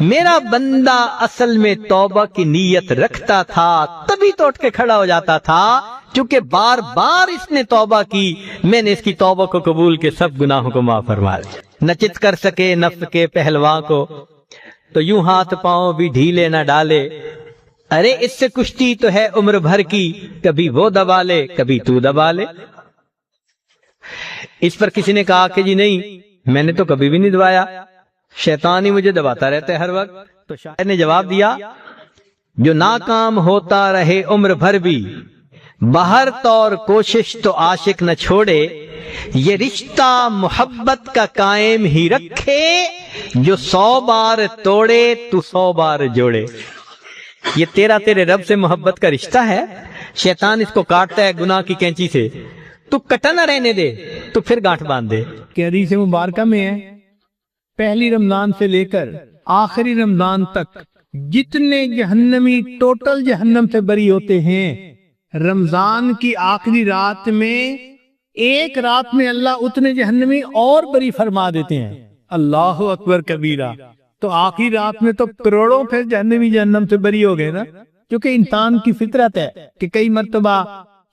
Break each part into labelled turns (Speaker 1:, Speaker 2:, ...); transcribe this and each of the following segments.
Speaker 1: میرا بندہ اصل میں توبہ کی نیت رکھتا تھا تبھی تو اٹھ کے کھڑا ہو جاتا تھا، چونکہ بار بار اس نے توبہ کی، میں نے اس کی توبہ کو قبول کے سب گناہوں کو معاف فرما دیا۔ نہ چت کر سکے نفس کے پہلواں کو، تو یوں ہاتھ پاؤں بھی ڈھیلے نہ ڈالے، ارے اس سے کشتی تو ہے عمر بھر کی، کبھی وہ دبا لے کبھی تو دبا لے۔ اس پر کسی نے کہا کہ جی نہیں، میں نے تو کبھی بھی نہیں دبایا، شیطان ہی مجھے دباتا رہتا ہے ہر وقت۔ تو شاعر نے جواب دیا، جو ناکام ہوتا رہے عمر بھر بھی، بہر طور کوشش تو عاشق نہ چھوڑے، یہ رشتہ محبت کا قائم ہی رکھے، جو 100 بار توڑے تو 100 بار جوڑے۔ یہ تیرے رب سے محبت کا رشتہ ہے، شیطان اس کو کاٹتا ہے گناہ کی کینچی سے، تو کٹا نہ رہنے دے، تو پھر گانٹھ باندھ دے۔
Speaker 2: کہ حدیث مبارکہ میں ہے، پہلی رمضان سے لے کر آخری رمضان تک جتنے جہنمی ٹوٹل جہنم سے بری ہوتے ہیں، رمضان کی آخری رات میں ایک رات میں اللہ اتنے جہنمی اور بری فرما دیتے ہیں۔ اللہ اکبر کبیرہ۔ تو آخری رات میں تو کروڑوں پھر جہنمی جہنم سے بری ہو گئے نا، کیونکہ انسان کی فطرت ہے کہ کئی مرتبہ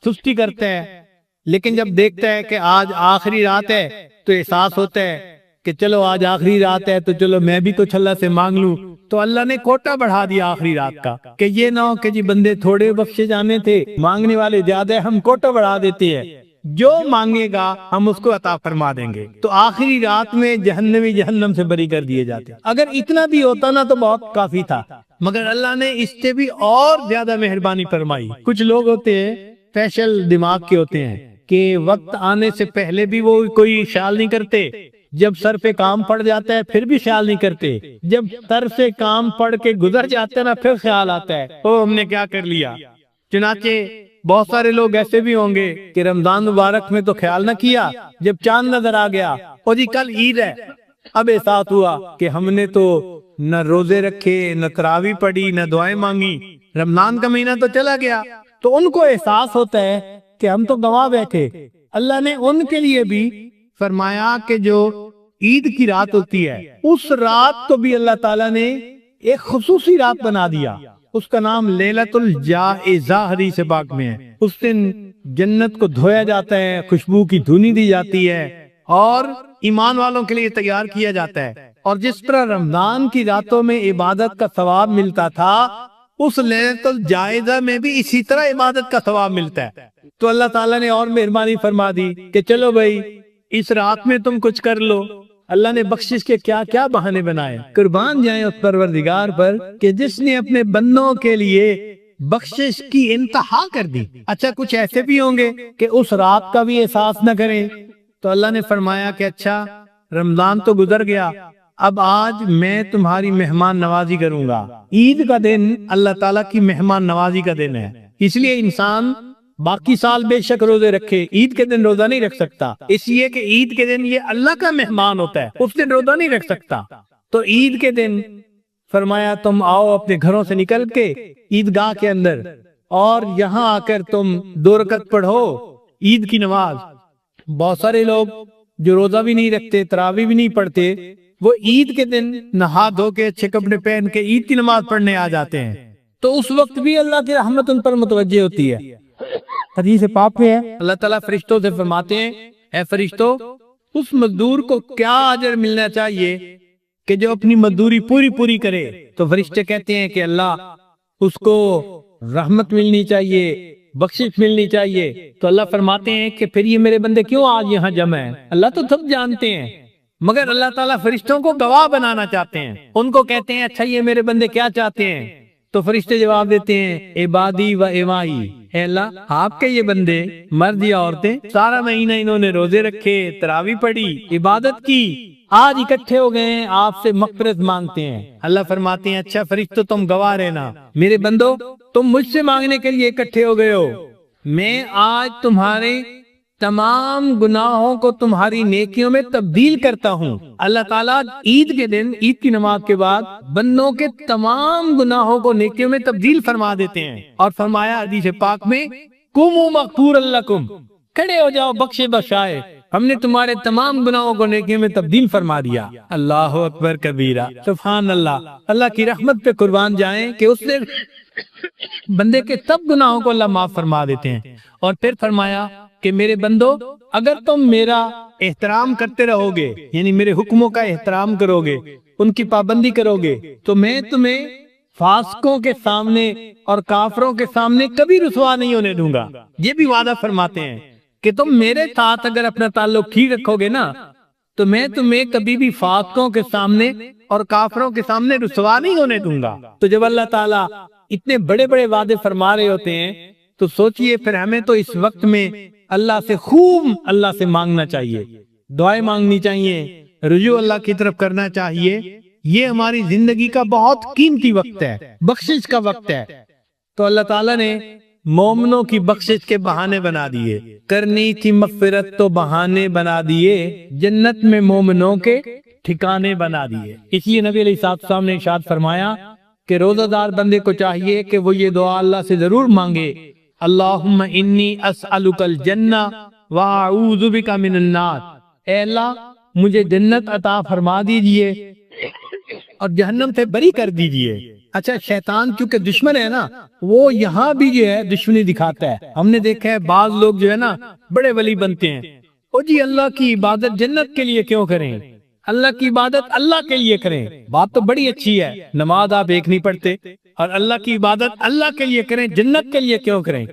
Speaker 2: سستی کرتا ہے، لیکن جب دیکھتا ہے کہ آج آخری رات ہے تو احساس ہوتا ہے کہ چلو آج آخری رات ہے تو چلو میں بھی کچھ اللہ سے مانگ لوں، تو اللہ نے کوٹا بڑھا دیا آخری رات کا، کہ یہ نہ ہو کہ جی بندے تھوڑے بخشے جانے تھے، مانگنے والے زیادہ ہیں، ہم کوٹا بڑھا دیتے ہیں، جو مانگے گا ہم اس کو عطا فرما دیں گے۔ تو آخری رات میں جہنمی جہنم سے بری کر دیے جاتے ہیں۔ اگر اتنا بھی ہوتا نا تو بہت کافی تھا، مگر اللہ نے اس سے بھی اور زیادہ مہربانی فرمائی۔ کچھ لوگ ہوتے ہیں فیشل دماغ کے ہوتے ہیں کہ وقت آنے سے پہلے بھی وہ کوئی خیال نہیں کرتے، جب سر پہ کام پڑ جاتا ہے پھر بھی خیال نہیں کرتے، جب سر سے کام پڑ کے گزر جاتا ہے نا پھر خیال آتا ہے او ہم نے کیا کر لیا۔ چنانچہ بہت سارے لوگ ایسے بھی ہوں گے کہ رمضان مبارک میں تو خیال نہ کیا، جب چاند نظر آ گیا او جی کل عید ہے، اب احساس ہوا کہ ہم نے تو نہ روزے رکھے، نہ تراویح پڑھی، نہ دعائیں مانگی، رمضان کا مہینہ تو چلا گیا۔ تو ان کو احساس ہوتا ہے کہ ہم تو گواہ بیٹھے۔ اللہ نے ان کے لیے بھی فرمایا کہ جو عید کی رات ہوتی ہے اس رات کو بھی اللہ تعالیٰ نے ایک خصوصی رات بنا دیا، اس کا نام لیلۃ الجائزہ حدیث پاک میں ہے۔ اس دن جنت کو دھویا جاتا ہے، خوشبو کی دھونی دی جاتی ہے اور ایمان والوں کے لیے تیار کیا جاتا ہے۔ اور جس طرح رمضان کی راتوں میں عبادت کا ثواب ملتا تھا، اس لیلۃ الجائزہ میں بھی اسی طرح عبادت کا ثواب ملتا ہے۔ تو اللہ تعالیٰ نے اور مہربانی فرما دی کہ چلو بھائی اس رات میں تم کچھ کر لو۔ اللہ نے بخشش کے کیا کیا بہانے بنائے، قربان جائیں اس پروردگار پر کہ جس نے اپنے بندوں کے لیے بخشش کی انتہا کر دی۔ اچھا کچھ ایسے بھی ہوں گے کہ اس رات کا بھی احساس نہ کریں، تو اللہ نے فرمایا کہ اچھا رمضان تو گزر گیا، اب آج میں تمہاری مہمان نوازی کروں گا۔ عید کا دن اللہ تعالیٰ کی مہمان نوازی کا دن ہے، اس لیے انسان باقی سال بے شک روزے رکھے، عید کے دن روزہ نہیں رکھ سکتا، اس لیے کہ عید کے دن یہ اللہ کا مہمان ہوتا ہے، اس دن روزہ نہیں رکھ سکتا۔ تو عید کے دن فرمایا تم آؤ اپنے گھروں سے نکل کے عیدگاہ کے اندر اور یہاں آ کر تم 2 رکعت پڑھو عید کی نماز۔ بہت سارے لوگ جو روزہ بھی نہیں رکھتے، تراویح بھی نہیں پڑھتے، وہ عید کے دن نہا دھو کے اچھے کپڑے پہن کے عید کی نماز پڑھنے آ جاتے ہیں، تو اس وقت بھی اللہ کی رحمت ان پر متوجہ ہوتی ہے۔ حدیث پاک میں ہے اللہ تعالیٰ فرشتوں سے فرماتے ہیں اے فرشتوں، اس مزدور کو کیا اجر ملنا چاہیے کہ جو اپنی مزدوری پوری کرے؟ تو فرشتے کہتے ہیں کہ اللہ اس کو رحمت ملنی چاہیے، بخشش ملنی چاہیے۔ تو اللہ فرماتے ہیں کہ پھر یہ میرے بندے کیوں آج یہاں جمع ہیں؟ اللہ تو سب جانتے ہیں، مگر اللہ تعالیٰ فرشتوں کو گواہ بنانا چاہتے ہیں۔ ان کو کہتے ہیں اچھا یہ میرے بندے کیا چاہتے ہیں؟ تو فرشتے جواب دیتے ہیں عبادی و امائی، اے اللہ آپ کے یہ بندے مرد یا عورتیں سارا مہینہ انہوں نے روزے رکھے، تراویح پڑھی، عبادت کی، آج اکٹھے ہو گئے ہیں آپ سے مغفرت مانگتے ہیں۔ اللہ فرماتے ہیں اچھا فرشتوں تم گواہ رہنا، میرے بندو تم مجھ سے مانگنے کے لیے اکٹھے ہو گئے ہو، میں آج تمہارے تمام گناہوں کو تمہاری نیکیوں میں تبدیل کرتا ہوں۔ اللہ تعالیٰ عید کے دن، عید کی نماز کے بعد بندوں کے تمام گناہوں کو نیکیوں میں تبدیل فرما دیتے ہیں۔ اور فرمایا حدیث پاک میں قوموا مغفورا لکم، کھڑے ہو جاؤ بخشے بخشائے، ہم نے تمہارے تمام گناہوں کو نیکیوں میں تبدیل فرما دیا۔ اللہ اکبر کبیرہ، سبحان اللہ۔ اللہ کی رحمت پہ قربان جائیں کہ اس نے بندے کے سب گناہوں کو اللہ معاف فرما دیتے ہیں۔ اور پھر فرمایا کہ میرے بندو، اگر تم میرا احترام کرتے رہو گے، یعنی میرے حکموں کا احترام کرو گے، ان کی پابندی کرو گے، تو میں تمہیں فاسقوں کے سامنے اور کافروں کے سامنے کبھی رسوا نہیں ہونے دوں گا۔ یہ بھی وعدہ فرماتے ہیں کہ تم میرے ساتھ اگر اپنا تعلق ٹھیک رکھو گے نا، تو میں تمہیں کبھی بھی فاسقوں کے سامنے اور کافروں کے سامنے رسوا نہیں ہونے دوں گا۔ تو جب اللہ تعالیٰ اتنے بڑے بڑے وعدے فرما رہے ہوتے ہیں تو سوچئے پھر ہمیں تو اس وقت میں اللہ سے خوب اللہ سے مانگنا چاہیے، دعائیں مانگنی چاہیے، رجوع اللہ کی طرف کرنا چاہیے۔ یہ ہماری زندگی کا بہت قیمتی وقت ہے، بخشش کا وقت ہے۔ تو اللہ تعالیٰ نے مومنوں کی بخشش کے بہانے بنا دیے، کرنی تھی مغفرت تو بہانے بنا دیے، جنت میں مومنوں کے ٹھکانے بنا دیے۔ اس لیے نبی علیہ السلام نے ارشاد فرمایا کہ روزہ دار بندے کو چاہیے کہ وہ یہ دعا اللہ سے ضرور مانگے، اللہم انی اسألک الجنہ واعوذ بک من النار، اے اللہ مجھے جنت عطا فرما دیجئے اور جہنم سے بری کر دیجئے۔ اچھا، شیطان کیونکہ دشمن ہے نا، وہ یہاں بھی جو ہے دشمنی دکھاتا ہے۔ ہم نے دیکھا ہے بعض لوگ جو ہے نا بڑے ولی بنتے ہیں، او جی اللہ کی عبادت جنت کے لیے کیوں کریں، اللہ کی عبادت اللہ کے لیے کریں۔ بات تو بڑی اچھی ہے، نماز آپ ایک نہیں پڑھتے اور اللہ کی عبادت اللہ کے لیے کریں، جنت کے لیے کیوں کریں؟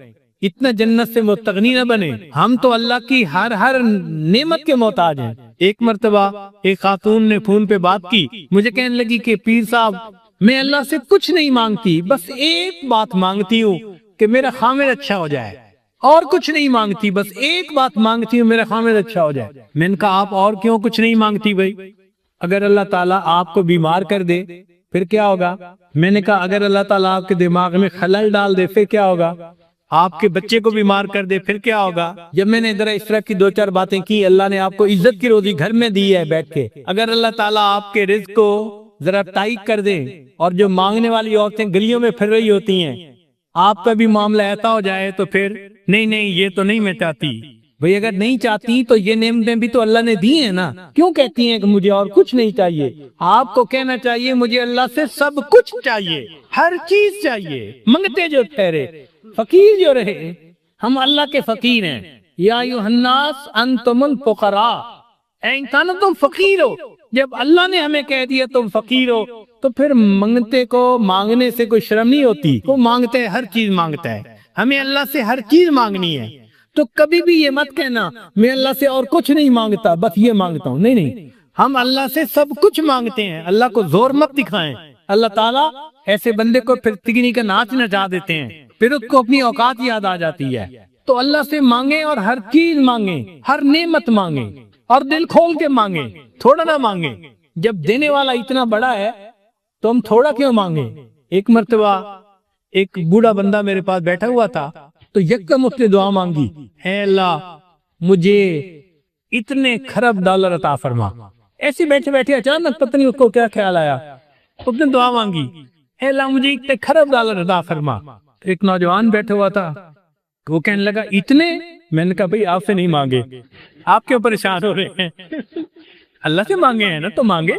Speaker 2: اتنا جنت سے مستغنی نہ بنے۔ ہم تو اللہ کی ہر نعمت کے محتاج ہیں۔ ایک مرتبہ ایک خاتون نے فون پہ بات کی، مجھے کہنے لگی کہ پیر صاحب میں اللہ سے کچھ نہیں مانگتی، بس ایک بات مانگتی ہوں کہ میرا خامد اچھا ہو جائے، اور کچھ نہیں مانگتی، بس ایک بات مانگتی ہوں میرا خامد اچھا ہو جائے۔ میں نے کہا آپ اور کیوں کچھ نہیں مانگتی بھائی؟ اگر اللہ تعالیٰ آپ کو بیمار کر دے پھر کیا ہوگا؟ میں نے کہا اگر اللہ تعالیٰ آپ کے دماغ میں خلل ڈال دے پھر کیا ہوگا؟ آپ کے بچے کو بیمار کر دے پھر کیا ہوگا؟ جب میں نے ذرا اس طرح کی دو چار باتیں کی، اللہ نے آپ کو عزت کی روزی گھر میں دی ہے بیٹھ کے، اگر اللہ تعالیٰ آپ کے رزق کو ذرا ٹائٹ کر دے اور جو مانگنے والی عورتیں گلیوں میں پھر رہی ہوتی ہیں آپ کا بھی معاملہ ایسا ہو جائے تو پھر نہیں یہ تو نہیں میں چاہتی۔ بھئی اگر نہیں چاہتی تو یہ نعمتیں بھی تو اللہ نے دی ہیں نا، کیوں کہتی ہیں کہ مجھے اور کچھ نہیں چاہیے؟ آپ کو کہنا چاہیے مجھے اللہ سے سب کچھ چاہیے، ہر چیز چاہیے، منگتے جو ٹھہرے، فقیر جو رہے۔ ہم اللہ کے فقیر ہیں۔ یا ایھا الناس انتم الفقراء، اے انسانو تم فقیر ہو۔ جب اللہ نے ہمیں کہہ دیا تم فقیر ہو تو پھر منگتے کو مانگنے سے کوئی شرم نہیں ہوتی؟ وہ مانگتے ہے، ہر چیز مانگتا ہے، ہمیں اللہ سے ہر چیز مانگنی ہے۔ تو کبھی بھی یہ مت کہنا میں اللہ سے اور کچھ نہیں مانگتا، بس یہ مانگتا ہوں، نہیں، ہم اللہ سے سب کچھ مانگتے ہیں۔ اللہ کو زور مت دکھائیں۔ اللہ تعالیٰ ایسے بندے کو پھر تگنی کا ناچ نچا دیتے ہیں، پھر اس کو اپنی اوقات یاد آ جاتی ہے۔ تو اللہ سے مانگیں اور ہر چیز مانگیں، ہر نعمت مانگیں اور دل کھول کے مانگیں، تھوڑا نہ مانگیں۔ جب دینے والا اتنا بڑا ہے تو ہم تھوڑا کیوں مانگیں؟ ایک مرتبہ ایک بوڑھا بندہ میرے پاس بیٹھا ہوا تھا تو یکدم اس نے دعا مانگی، اے اللہ مجھے اتنے خرب ڈالر عطا فرما۔ ایسے بیٹھے بیٹھے اچانک پتہ نہیں اس کو کیا خیال آیا، اس نے دعا مانگی، اے اللہ مجھے اتنے خرب ڈالر عطا فرما۔ ایک نوجوان بیٹھا ہوا تھا، وہ کہنے لگا اتنے؟ میں نے کہا بھئی آپ سے نہیں مانگے، آپ کیوں پریشان ہو رہے ہیں؟ اللہ سے مانگے ہیں نا تو مانگے،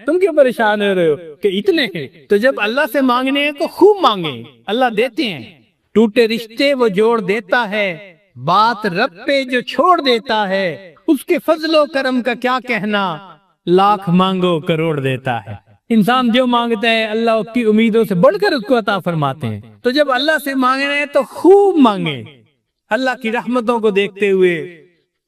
Speaker 2: تم کیوں پریشان ہو رہے ہو کہ اتنے ہیں؟ تو جب اللہ سے مانگنے ہیں تو خوب مانگیں، اللہ دیتے ہیں۔ ٹوٹے رشتے وہ جوڑ دیتا ہے، بات رب پہ جو چھوڑ دیتا ہے، اس کے فضل و کرم کا کیا کہنا، لاکھ مانگو کروڑ دیتا ہے۔ انسان جو مانگتا ہے اللہ اس کی امیدوں سے بڑھ کر اس کو عطا فرماتے ہیں۔ تو جب اللہ سے مانگنا ہے تو خوب مانگیں، اللہ کی رحمتوں کو دیکھتے ہوئے،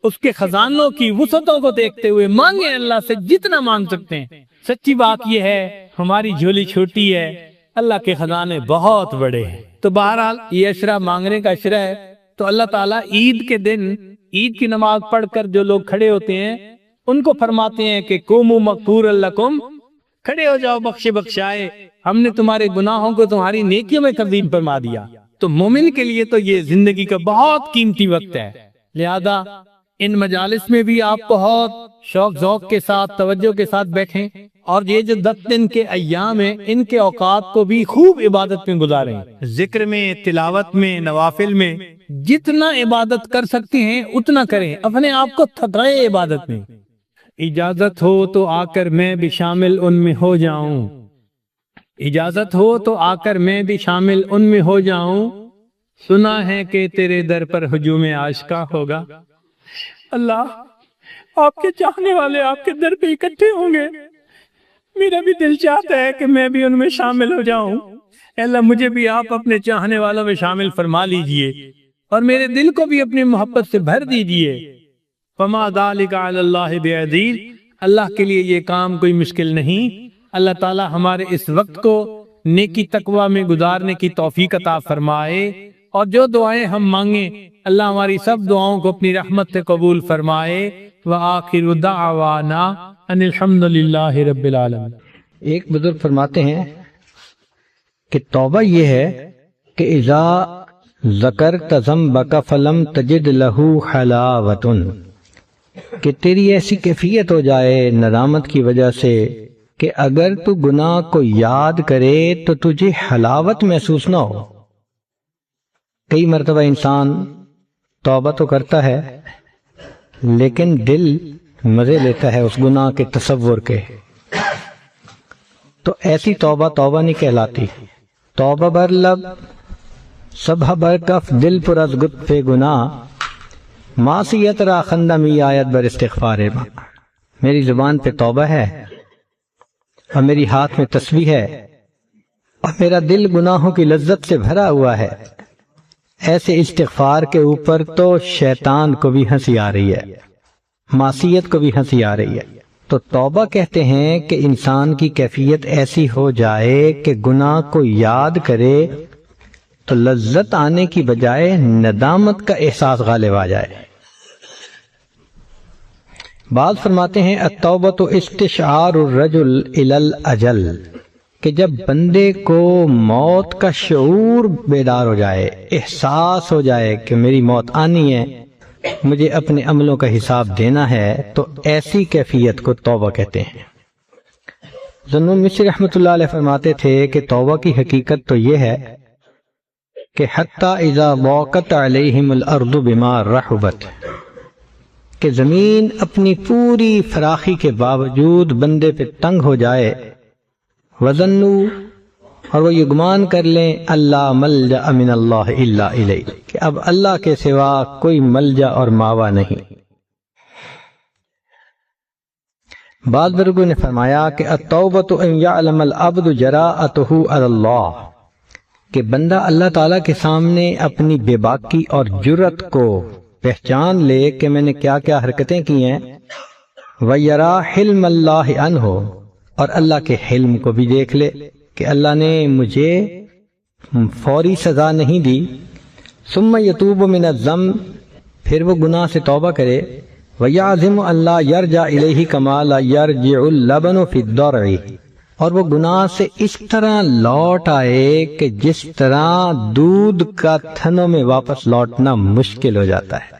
Speaker 2: اس کے خزانوں کی وسعتوں کو دیکھتے ہوئے مانگیں، اللہ سے جتنا مانگ سکتے ہیں۔ سچی بات یہ ہے ہماری جھولی چھوٹی ہے، اللہ کے خزانے بہت بڑے ہیں۔ تو بہرحال یہ عشرہ مانگنے کا عشرہ ہے۔ تو اللہ تعالیٰ عید کے دن عید کی نماز پڑھ کر جو لوگ کھڑے ہوتے ہیں ان کو فرماتے ہیں کہ قوموا مغفورا لکم، کھڑے ہو جاؤ بخشے بخشائے، ہم نے تمہارے گناہوں کو تمہاری نیکیوں میں تبدیل فرما دیا۔ تو مومن کے لیے تو یہ زندگی کا بہت قیمتی وقت ہے، لہذا ان مجالس میں بھی آپ بہت شوق ذوق کے ساتھ توجہ کے ساتھ بیٹھیں اور یہ جو 10 دن کے ایام ہیں ان کے اوقات کو بھی خوب عبادت میں گزاریں، ذکر میں، تلاوت میں، نوافل میں، جتنا عبادت کر سکتے ہیں اتنا کریں، اپنے آپ کو تھکائے عبادت میں۔ اجازت ہو تو آ کر میں بھی شامل ان میں ہو جاؤں، اجازت ہو تو آ کر میں بھی شامل ان میں ہو جاؤں، سنا ہے کہ تیرے در پر ہجوم عاشقاں ہوگا۔ اللہ، آپ کے چاہنے والے آپ کے در پہ اکٹھے ہوں گے، میرا بھی دل چاہتا ہے کہ میں بھی ان میں شامل ہو جاؤں۔ اے اللہ، مجھے بھی آپ اپنے چاہنے والوں میں شامل فرما لیجئے اور میرے دل کو بھی اپنی محبت سے بھر دیجئے۔ فما ذالک علی اللہ بعزیز، اللہ کے لیے یہ کام کوئی مشکل نہیں۔ اللہ تعالی ہمارے اس وقت کو نیکی تقوی میں گزارنے کی توفیق عطا فرمائے، اور جو دعائیں ہم مانگیں اللہ ہماری سب دعاؤں کو اپنی رحمت سے قبول فرمائے۔ وآخر دعوانا ان الحمدللہ رب العالمین۔
Speaker 1: ایک بزرگ فرماتے ہیں کہ توبہ یہ ہے کہ اذا ذکرت ذنبک فلم تجد لہ حلاوۃ، کہ تیری ایسی کیفیت ہو جائے ندامت کی وجہ سے کہ اگر تو گناہ کو یاد کرے تو تجھے حلاوت محسوس نہ ہو۔ کئی مرتبہ انسان توبہ تو کرتا ہے لیکن دل مزے لیتا ہے اس گناہ کے تصور کے، تو ایسی توبہ توبہ نہیں کہلاتی۔ توبہ بر لب صبح بر کف دل پر از گت پہ گناہ، معصیت را خندہ می آیت بر استغفار ما۔ میری زبان پہ توبہ ہے اور میری ہاتھ میں تسبیح ہے اور میرا دل گناہوں کی لذت سے بھرا ہوا ہے، ایسے استغفار کے اوپر تو شیطان کو بھی ہنسی آ رہی ہے، معصیت کو بھی ہنسی آ رہی ہے۔ تو توبہ کہتے ہیں کہ انسان کی کیفیت ایسی ہو جائے کہ گناہ کو یاد کرے تو لذت آنے کی بجائے ندامت کا احساس غالب آ جائے۔ بعض فرماتے ہیں التوبۃ استشعار الرجل الی الاجل، کہ جب بندے کو موت کا شعور بیدار ہو جائے، احساس ہو جائے کہ میری موت آنی ہے، مجھے اپنے عملوں کا حساب دینا ہے، تو ایسی کیفیت کو توبہ کہتے ہیں۔ ذنون مصری رحمۃ اللہ علیہ فرماتے تھے کہ توبہ کی حقیقت تو یہ ہے کہ حتی اذا ضاقت علیہم الارض بما رحبت، کہ زمین اپنی پوری فراخی کے باوجود بندے پہ تنگ ہو جائے، وظنوا، اور وہ یہ گمان کر لیں، اللہ ملجأ من اللہ الا الیہ، کہ اب اللہ کے سوا کوئی ملجا اور ماوا نہیں۔ بعض بزرگوں نے فرمایا کہ التوبۃ ان یعلم العبد جراءتہ علی اللہ، کہ بندہ اللہ تعالیٰ کے سامنے اپنی بے باکی اور جرت کو پہچان لے کہ میں نے کیا کیا حرکتیں کی ہیں، وَيَرَا حِلْمَ اللَّهِ عَنْهُ، اور اللہ کے حلم کو بھی دیکھ لے کہ اللہ نے مجھے فوری سزا نہیں دی، ثُمَّ يَتُوبُ مِنَ الذَّنْبِ، پھر وہ گناہ سے توبہ کرے، وَيَعْزِمُ أَلَّا يَرْجَعَ إِلَيْهِ كَمَا لَا يَرْجِعُ اللَّبَنُ فِي الضَّرْعِ، اور وہ گناہ سے اس طرح لوٹ آئے کہ جس طرح دودھ کا تھنوں میں واپس لوٹنا مشکل ہو جاتا ہے،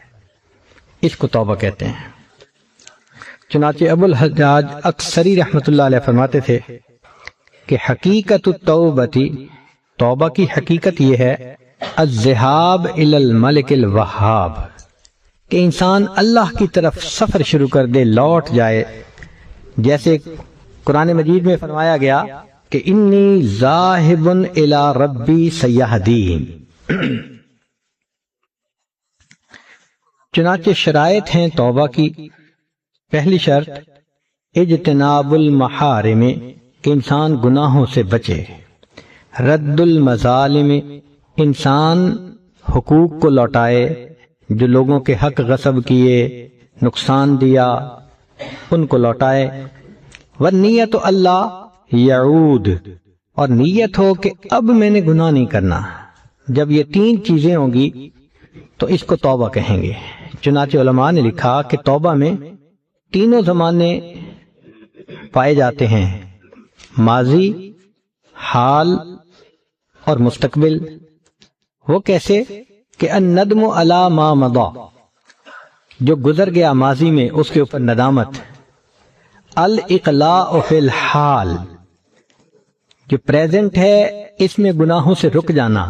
Speaker 1: اس کو توبہ کہتے ہیں۔ چنانچہ ابو الحجاج اکثری رحمۃ اللہ علیہ فرماتے تھے کہ حقیقت التوبتی، توبہ کی حقیقت یہ ہے، الذہاب الی الملک الوہاب، کہ انسان اللہ کی طرف سفر شروع کر دے، لوٹ جائے، جیسے قرآن مجید میں فرمایا گیا کہ انی ذاہب الی ربی سیہدین۔ چنانچہ شرائط ہیں توبہ کی۔ پہلی شرط اجتناب المحارم، کہ انسان گناہوں سے بچے، رد المظالم، انسان حقوق کو لوٹائے، جو لوگوں کے حق غصب کیے، نقصان دیا، ان کو لوٹائے، والنیت اللہ یعود، اور نیت ہو کہ اب میں نے گناہ نہیں کرنا۔ جب یہ تین چیزیں ہوں گی تو اس کو توبہ کہیں گے۔ چنانچہ علماء نے لکھا کہ توبہ میں تینوں زمانے پائے جاتے ہیں، ماضی، حال اور مستقبل۔ وہ کیسے کہ الندم علی ما مضی، جو گزر گیا ماضی میں اس کے اوپر ندامت، الاقلاع فی الحال، جو پریزنٹ ہے اس میں گناہوں سے رک جانا،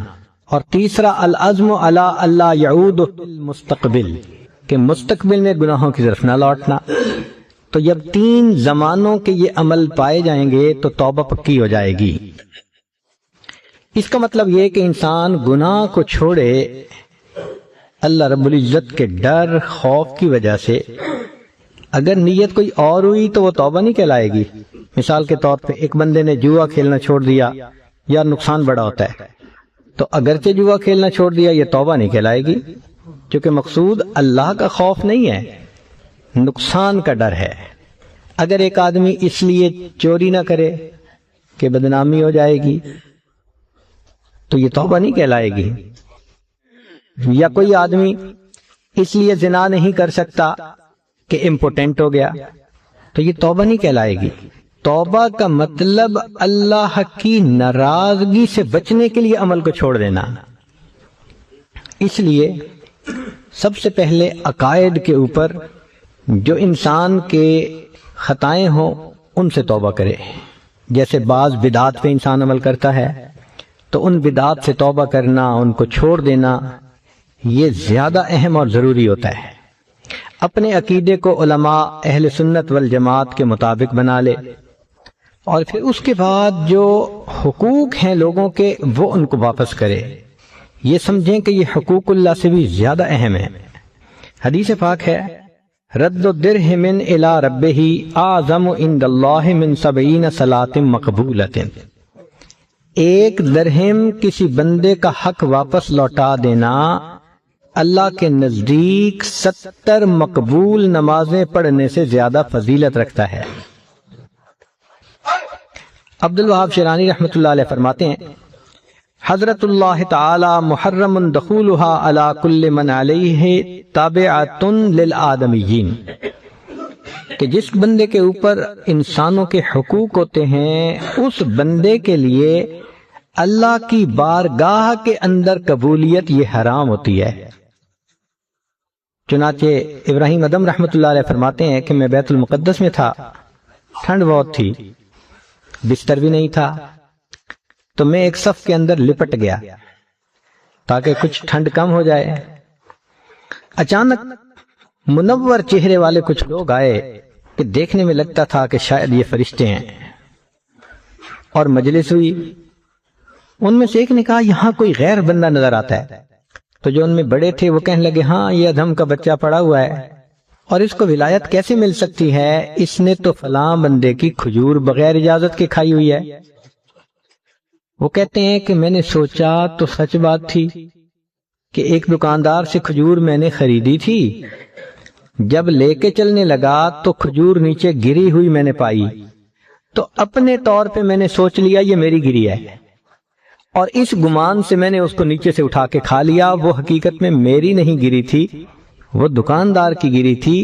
Speaker 1: اور تیسرا العزم علی اللہ یعود فی المستقبل، کہ مستقبل میں گناہوں کی طرف نہ لوٹنا۔ تو جب 3 زمانوں کے یہ عمل پائے جائیں گے تو توبہ پکی ہو جائے گی۔ اس کا مطلب یہ کہ انسان گناہ کو چھوڑے اللہ رب العزت کے ڈر خوف کی وجہ سے۔ اگر نیت کوئی اور ہوئی تو وہ توبہ نہیں کہلائے گی۔ مثال کے طور پہ ایک بندے نے جوا کھیلنا چھوڑ دیا، یا نقصان بڑا ہوتا ہے، تو اگرچہ جوا کھیلنا چھوڑ دیا یہ توبہ نہیں کہلائے گی، کیونکہ مقصود اللہ کا خوف نہیں ہے، نقصان کا ڈر ہے۔ اگر ایک آدمی اس لیے چوری نہ کرے کہ بدنامی ہو جائے گی تو یہ توبہ نہیں کہلائے گی، یا کوئی آدمی اس لیے زنا نہیں کر سکتا کہ امپوٹنٹ ہو گیا تو یہ توبہ نہیں کہلائے گی۔ توبہ کا مطلب اللہ کی ناراضگی سے بچنے کے لیے عمل کو چھوڑ دینا۔ اس لیے سب سے پہلے عقائد کے اوپر جو انسان کے خطائیں ہوں ان سے توبہ کرے۔ جیسے بعض بدعات پہ انسان عمل کرتا ہے تو ان بدعات سے توبہ کرنا، ان کو چھوڑ دینا، یہ زیادہ اہم اور ضروری ہوتا ہے۔ اپنے عقیدے کو علماء اہل سنت والجماعت کے مطابق بنا لے، اور پھر اس کے بعد جو حقوق ہیں لوگوں کے وہ ان کو واپس کرے۔ یہ سمجھیں کہ یہ حقوق اللہ سے بھی زیادہ اہم ہے۔ حدیث پاک ہے، رد الدرہم الی ربہ اعظم عند اللہ من 70 صلاۃ مقبولۃ۔ ایک درہم کسی بندے کا حق واپس لوٹا دینا اللہ کے نزدیک 70 مقبول نمازیں پڑھنے سے زیادہ فضیلت رکھتا ہے۔ عبد الوہاب شیرانی رحمۃ اللہ علیہ فرماتے ہیں، حضرت اللہ تعالی محرم دخولها علی کل من علیہ تابعۃ للآدمیین، کہ جس بندے کے اوپر انسانوں کے حقوق ہوتے ہیں اس بندے کے لیے اللہ کی بارگاہ کے اندر قبولیت یہ حرام ہوتی ہے۔ چنانچہ ابراہیم ادم رحمۃ اللہ علیہ فرماتے ہیں کہ میں بیت المقدس میں تھا، ٹھنڈ بہت تھی، بستر بھی نہیں تھا، تو میں ایک صف کے اندر لپٹ گیا تاکہ کچھ ٹھنڈ کم ہو جائے۔ اچانک منور چہرے والے کچھ لوگ آئے کہ دیکھنے میں لگتا تھا کہ شاید یہ فرشتے ہیں، اور مجلس ہوئی۔ ان میں سے ایک نے کہا یہاں کوئی غیر بندہ نظر آتا ہے، تو جو ان میں بڑے تھے وہ کہنے لگے ہاں یہ ادھم کا بچہ پڑا ہوا ہے، اور اس کو ولایت کیسے مل سکتی ہے؟ اس نے تو فلاں بندے کی کھجور بغیر اجازت کے کھائی ہوئی ہے۔ وہ کہتے ہیں کہ میں نے سوچا تو سچ بات تھی کہ ایک دکاندار سے کھجور میں نے خریدی تھی، جب لے کے چلنے لگا تو کھجور نیچے گری ہوئی میں نے پائی، تو اپنے طور پہ میں نے سوچ لیا یہ میری گری ہے، اور اس گمان سے میں نے اس کو نیچے سے اٹھا کے کھا لیا۔ وہ حقیقت میں میری نہیں گری تھی، وہ دکاندار کی گری تھی،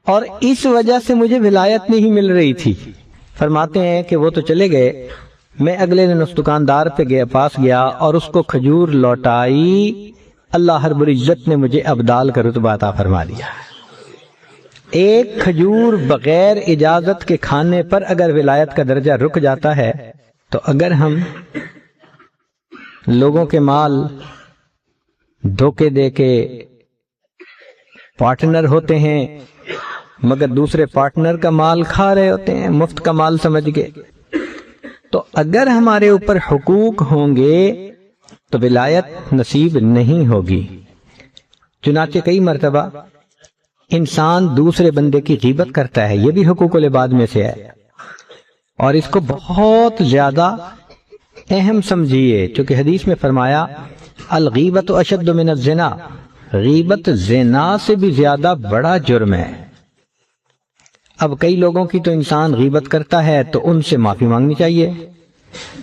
Speaker 1: اور اس وجہ سے مجھے ولایت نہیں مل رہی تھی۔ فرماتے ہیں کہ وہ تو چلے گئے، میں اگلے دن اس دکاندار پہ پاس گیا اور اس کو کھجور لوٹائی۔ اللہ رب العزت نے مجھے ابدال کا رتبہ عطا فرما دیا۔ ایک کھجور بغیر اجازت کے کھانے پر اگر ولایت کا درجہ رک جاتا ہے، تو اگر ہم لوگوں کے مال دھوکے دے کے پارٹنر ہوتے ہیں مگر دوسرے پارٹنر کا مال کھا رہے ہوتے ہیں، مفت کا مال سمجھ کے، تو اگر ہمارے اوپر حقوق ہوں گے تو ولایت نصیب نہیں ہوگی۔ چنانچہ کئی مرتبہ انسان دوسرے بندے کی غیبت کرتا ہے، یہ بھی حقوق العباد میں سے ہے، اور اس کو بہت زیادہ اہم سمجھیے، چونکہ حدیث میں فرمایا الغیبت اشد من الزنا، غیبت زنا سے بھی زیادہ بڑا جرم ہے۔ اب کئی لوگوں کی تو انسان غیبت کرتا ہے تو ان سے معافی مانگنی چاہیے،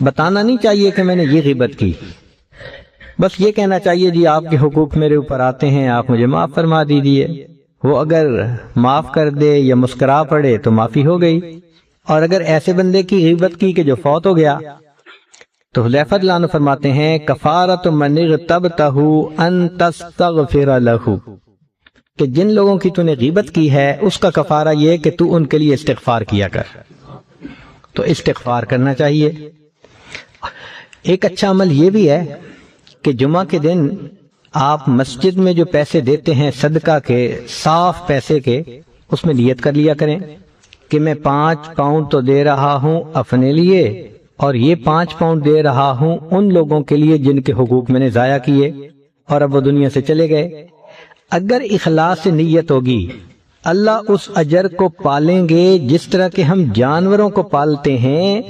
Speaker 1: بتانا نہیں چاہیے کہ میں نے یہ غیبت کی، بس یہ کہنا چاہیے جی آپ کے حقوق میرے اوپر آتے ہیں، آپ مجھے معاف فرما دیجیے۔ وہ اگر معاف کر دے یا مسکرا پڑے تو معافی ہو گئی۔ اور اگر ایسے بندے کی غیبت کی کہ جو فوت ہو گیا، تو حذیفہ رضی اللہ عنہ فرماتے ہیں کفارۃ من اغتبتہ ان تستغفر لہ، کہ جن لوگوں کی تو نے غیبت کی ہے اس کا کفارہ یہ کہ تو ان کے لیے استغفار کیا کر. تو استغفار کرنا چاہیے. ایک اچھا عمل یہ بھی ہے کہ جمعہ کے دن آپ مسجد میں جو پیسے دیتے ہیں صدقہ کے، صاف پیسے کے، اس میں نیت کر لیا کریں کہ میں 5 پاؤنڈ تو دے رہا ہوں اپنے لیے، اور یہ 5 پاؤنڈ دے رہا ہوں ان لوگوں کے لیے جن کے حقوق میں نے ضائع کیے اور اب وہ دنیا سے چلے گئے. اگر اخلاص سے نیت ہوگی اللہ اس اجر کو پالیں گے جس طرح کہ ہم جانوروں کو پالتے ہیں،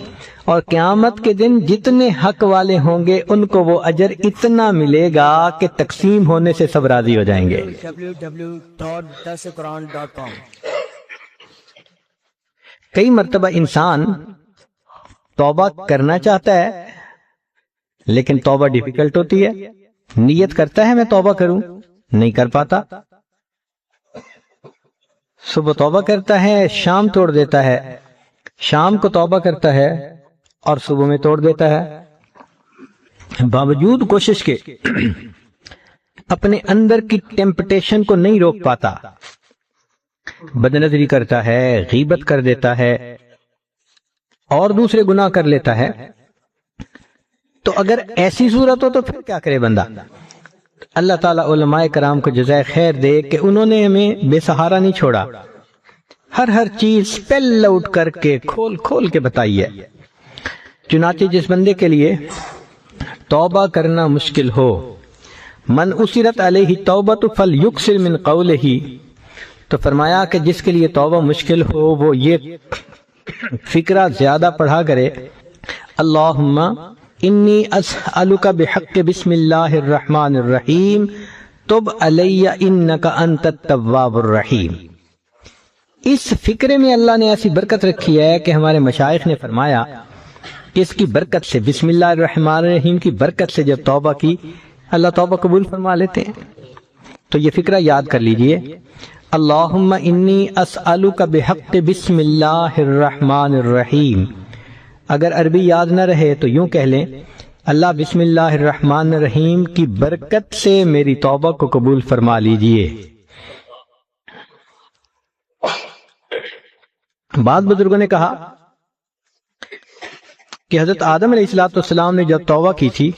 Speaker 1: اور قیامت کے دن جتنے حق والے ہوں گے ان کو وہ اجر اتنا ملے گا کہ تقسیم ہونے سے سب راضی ہو جائیں گے.
Speaker 3: www.darsulquran.com
Speaker 1: کئی مرتبہ انسان توبہ کرنا چاہتا ہے لیکن توبہ ڈیفیکلٹ ہوتی ہے. نیت کرتا ہے میں توبہ کروں، نہیں کر پاتا. صبح توبہ کرتا ہے، شام توڑ دیتا ہے، شام کو توبہ کرتا ہے اور صبح میں توڑ دیتا ہے. باوجود کوشش کے اپنے اندر کی ٹیمپٹیشن کو نہیں روک پاتا، بدنظری کرتا ہے، غیبت کر دیتا ہے اور دوسرے گناہ کر لیتا ہے. تو اگر ایسی صورت ہو تو پھر کیا کرے بندہ؟ اللہ تعالیٰ علماء کرام کو جزائے خیر دے کہ انہوں نے ہمیں بے سہارا نہیں چھوڑا، ہر چیز سپیل آؤٹ کر کے کھول کھول کے بتائی ہے. چنانچہ جس بندے کے لیے توبہ کرنا مشکل ہو، من اسرت علیہ توبۃ فلیکثر من قولہ، تو فرمایا کہ جس کے لیے توبہ مشکل ہو وہ یہ فکرہ زیادہ پڑھا کرے، اللہم انی اسألک بحق بسم اللہ الرحمن الرحیم تب علی انک انت التواب الرحیم. اس فکرے میں اللہ نے ایسی برکت رکھی ہے کہ ہمارے مشائخ نے فرمایا اس کی برکت سے، بسم اللہ الرحمن الرحیم کی برکت سے جب توبہ کی اللہ توبہ قبول فرما لیتے ہیں. تو یہ فکرہ یاد کر لیجئے، اللہم انی اسألک بحق بسم اللہ الرحمن الرحیم. اگر عربی یاد نہ رہے تو یوں کہہ لیں، اللہ بسم اللہ الرحمن الرحیم کی برکت سے میری توبہ کو قبول فرما لیجئے. بعض بزرگوں نے کہا کہ حضرت آدم علیہ السلام نے جب توبہ کی تھی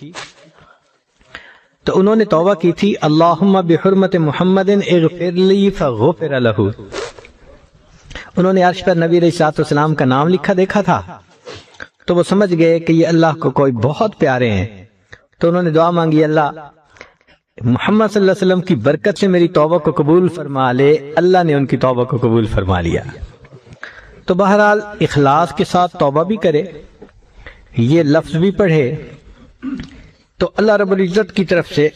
Speaker 1: تو انہوں نے توبہ کی تھی اللہم بحرمت محمد اغفر لی فغفر لہ. انہوں نے عرش پر نبی علیہ السلام کا نام لکھا دیکھا تھا تو وہ سمجھ گئے کہ یہ اللہ کو کوئی بہت پیارے ہیں، تو انہوں نے دعا مانگی اللہ محمد صلی اللہ علیہ وسلم کی برکت سے میری توبہ کو قبول فرما لے. اللہ نے ان کی توبہ کو قبول فرما لیا. تو بہرحال اخلاص کے ساتھ توبہ بھی کرے، یہ لفظ بھی پڑھے تو اللہ رب العزت کی طرف سے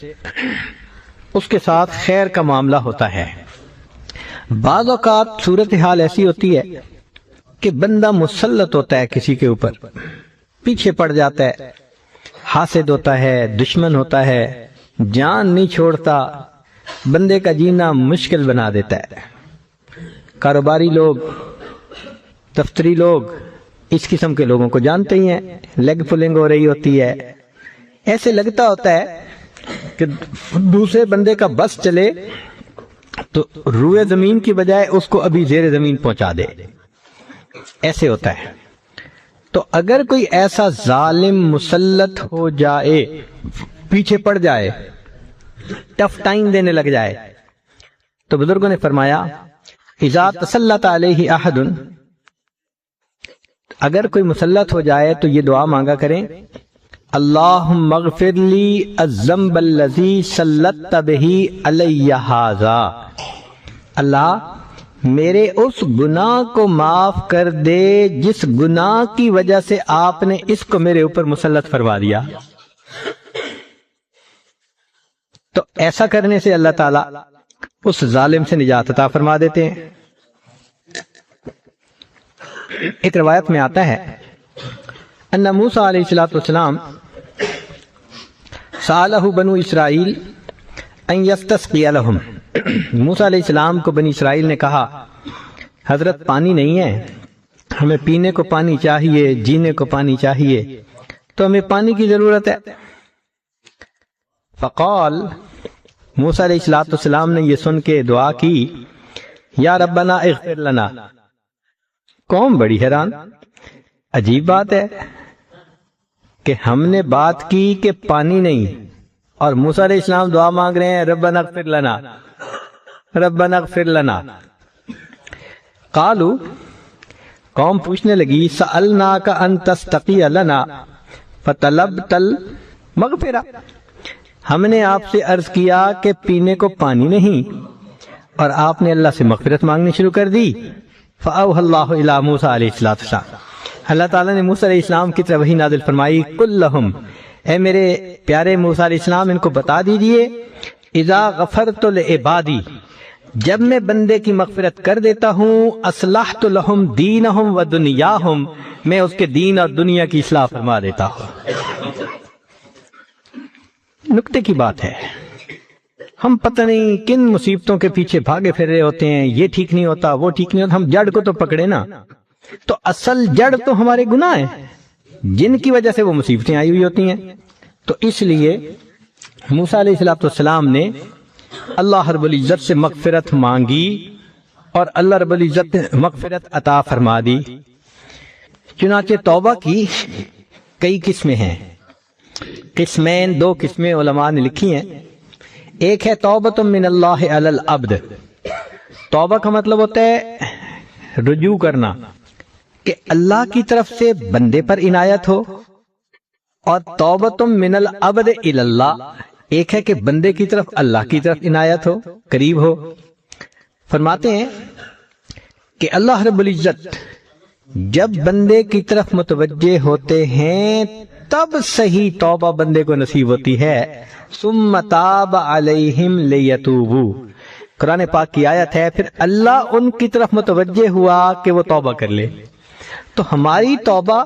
Speaker 1: اس کے ساتھ خیر کا معاملہ ہوتا ہے. بعض اوقات صورتحال ایسی ہوتی ہے کہ بندہ مسلط ہوتا ہے کسی کے اوپر، پیچھے پڑ جاتا ہے، حاسد ہوتا ہے، دشمن ہوتا ہے، جان نہیں چھوڑتا، بندے کا جینا مشکل بنا دیتا ہے. کاروباری لوگ، دفتری لوگ اس قسم کے لوگوں کو جانتے ہی ہیں، لیگ پولنگ ہو رہی ہوتی ہے، ایسے لگتا ہوتا ہے کہ دوسرے بندے کا بس چلے تو روئے زمین کی بجائے اس کو ابھی زیر زمین پہنچا دے، ایسے ہوتا ہے. تو اگر کوئی ایسا ظالم مسلط ہو جائے، پیچھے پڑ جائے، ٹف ٹائم دینے لگ جائے، تو بزرگوں نے فرمایا اذا تسلط علیہ احد، اگر کوئی مسلط ہو جائے تو یہ دعا مانگا کریں اللہم اغفر لی الذنب الذی سلطت بہ علی ھذا. اللہ میرے اس گناہ کو معاف کر دے جس گناہ کی وجہ سے آپ نے اس کو میرے اوپر مسلط فرما دیا. تو ایسا کرنے سے اللہ تعالیٰ اس ظالم سے نجات عطا فرما دیتے ہیں. ایک روایت میں آتا ہے ان موسیٰ علیہ السلام سألہ بنو اسرائیل ان یستسقی لہم. موسیٰ علیہ السلام کو بنی اسرائیل نے کہا حضرت پانی نہیں ہے، ہمیں پینے کو پانی چاہیے، جینے کو پانی چاہیے، تو ہمیں پانی کی ضرورت ہے. فقال موسیٰ علیہ السلام نے یہ سن کے دعا کی، یا ربنا اغفر لنا۔ قوم بڑی حیران، عجیب بات ہے کہ ہم نے بات کی کہ پانی نہیں، اور موسیٰ علیہ السلام دعا مانگ رہے ہیں ربنا اغفر لنا، ربنا اغفر لنا۔ قالو، قوم پوچھنے لگی، سألناک ان تستقی لنا فطلبت المغفرہ، ہم نے آپ سے عرض کیا کہ پینے کو پانی نہیں، اور آپ نے اللہ سے مغفرت مانگنی شروع کر دی۔ فأوحى اللہ الی موسیٰ علیہ السلام، اللہ تعالیٰ نے موسیٰ علیہ السلام کی طرف وحی نازل فرمائی، قل لہم، اے میرے پیارے موسیٰ علیہ السلام ان کو بتا دیجئے، اذا غفرت لعبادی، جب میں بندے کی مغفرت کر دیتا ہوں، اصلحت لہم دینہم و دنیاہم، میں اس کے دین اور دنیا کی اصلاح فرما دیتا ہوں۔ نکتے کی بات ہے، ہم پتہ نہیں کن مصیبتوں کے پیچھے بھاگے پھر رہے ہوتے ہیں، یہ ٹھیک نہیں ہوتا، وہ ٹھیک نہیں ہوتا، ہم جڑ کو تو پکڑے نا، تو اصل جڑ تو ہمارے گناہ ہیں جن کی وجہ سے وہ مصیبتیں آئی ہوئی ہوتی ہیں۔ تو اس لیے موسیٰ علیہ السلام نے اللہ رب العزت سے مغفرت مانگی اور اللہ رب العزت نے مغفرت عطا فرما دی۔ چنانچہ توبہ کی کئی قسمیں ہیں، قسمین، دو قسمیں علماء نے لکھی ہیں۔ ایک ہے توبۃ من اللہ علی العبد، توبہ کا مطلب ہوتا ہے رجوع کرنا، کہ اللہ کی طرف سے بندے پر عنایت ہو، اور توبۃ من العبد الی اللہ، ایک ہے کہ بندے کی طرف اللہ کی طرف عنایت ہو، قریب ہو۔ فرماتے ہیں کہ اللہ رب العزت جب بندے کی طرف متوجہ ہوتے ہیں تب صحیح توبہ بندے کو نصیب ہوتی ہے۔ ثم تاب علیہم لیتوبوا، قرآن پاک کی آیت ہے، پھر اللہ ان کی طرف متوجہ ہوا کہ وہ توبہ کر لے۔ تو ہماری توبہ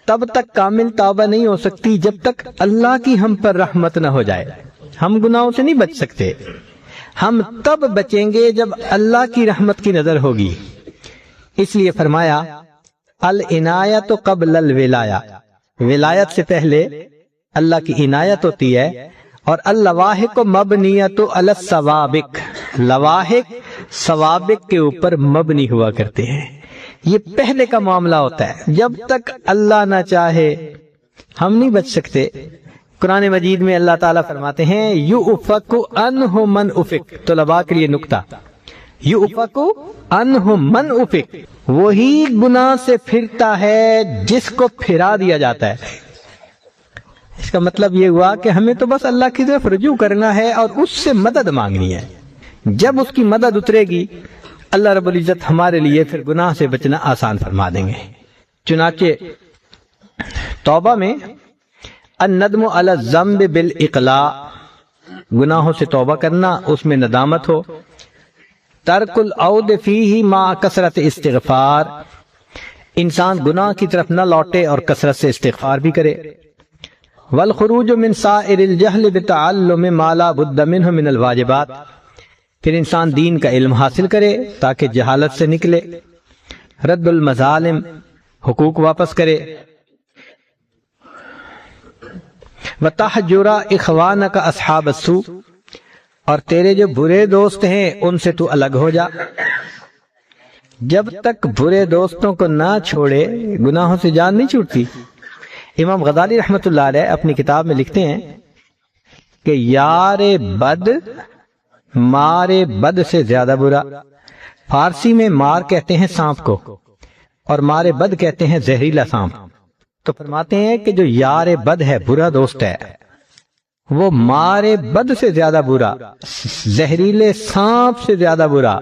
Speaker 1: تب تک کامل توبہ نہیں ہو سکتی جب تک اللہ کی ہم پر رحمت نہ ہو جائے۔ ہم گناہوں سے نہیں بچ سکتے، ہم تب بچیں گے جب اللہ کی رحمت کی نظر ہوگی۔ اس لیے فرمایا العنایت قبل الولایہ، ولایت سے پہلے اللہ کی عنایت ہوتی ہے، اور اللواحق مبنیت علی السوابق، لواحق سوابق کے اوپر مبنی ہوا کرتے ہیں۔ یہ پہلے کا معاملہ ہوتا ہے، جب تک اللہ نہ چاہے ہم نہیں بچ سکتے۔ قرآن مجید میں اللہ تعالیٰ فرماتے ہیں یؤفک عنہ من افک، طلباء کے لیے نکتہ، یؤفک عنہ من افک، وہی گناہ سے پھرتا ہے جس کو پھرا دیا جاتا ہے۔ اس کا مطلب یہ ہوا کہ ہمیں تو بس اللہ کی طرف رجوع کرنا ہے اور اس سے مدد مانگنی ہے۔ جب اس کی مدد اترے گی اللہ رب العزت ہمارے لیے پھر گناہ سے بچنا آسان فرما دیں گے۔ چنانچہ توبہ میں الندم علی الذنب بالاقلاع، گناہوں سے توبہ کرنا، اس میں ندامت ہو۔ ترک العود فیہ مع کثرت استغفار، انسان گناہ کی طرف نہ لوٹے اور کثرت سے استغفار بھی کرے۔ والخروج من سائر الجہل بتعلم ما لا بد منہ من الواجبات، پھر انسان دین کا علم حاصل کرے تاکہ جہالت سے نکلے۔ رد المظالم، حقوق واپس کرے۔ وتحجر اخوانک اصحاب السوء، اور تیرے جو برے دوست ہیں ان سے تو الگ ہو جا۔ جب تک برے دوستوں کو نہ چھوڑے گناہوں سے جان نہیں چھوٹتی۔ امام غزالی رحمۃ اللہ علیہ اپنی کتاب میں لکھتے ہیں کہ یار بد مارے بد سے زیادہ برا، فارسی میں مار کہتے ہیں سانپ کو اور مارے بد کہتے ہیں زہریلا سانپ۔ تو فرماتے ہیں کہ جو یار بد ہے، برا دوست ہے، وہ مارے بد سے زیادہ برا، زہریلے سانپ سے زیادہ برا۔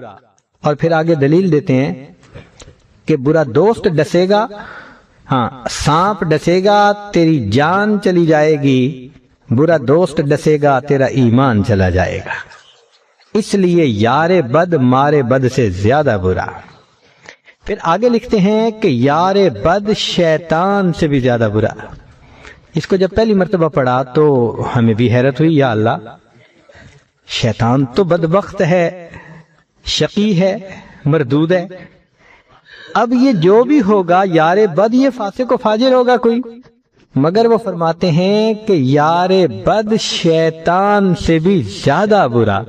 Speaker 1: اور پھر آگے دلیل دیتے ہیں کہ برا دوست ڈسے گا، ہاں سانپ ڈسے گا تیری جان چلی جائے گی، برا دوست ڈسے گا تیرا ایمان چلا جائے گا۔ اس لیے یار بد مارے بد سے زیادہ برا۔ پھر آگے لکھتے ہیں کہ یار بد شیطان سے بھی زیادہ برا۔ اس کو جب پہلی مرتبہ پڑھا تو ہمیں بھی حیرت ہوئی، یا اللہ، شیطان تو بدبخت ہے، شقی ہے، مردود ہے، اب یہ جو بھی ہوگا یار بد، یہ فاسق و فاجر ہوگا کوئی، مگر وہ فرماتے ہیں کہ یار بد شیطان سے بھی زیادہ برا۔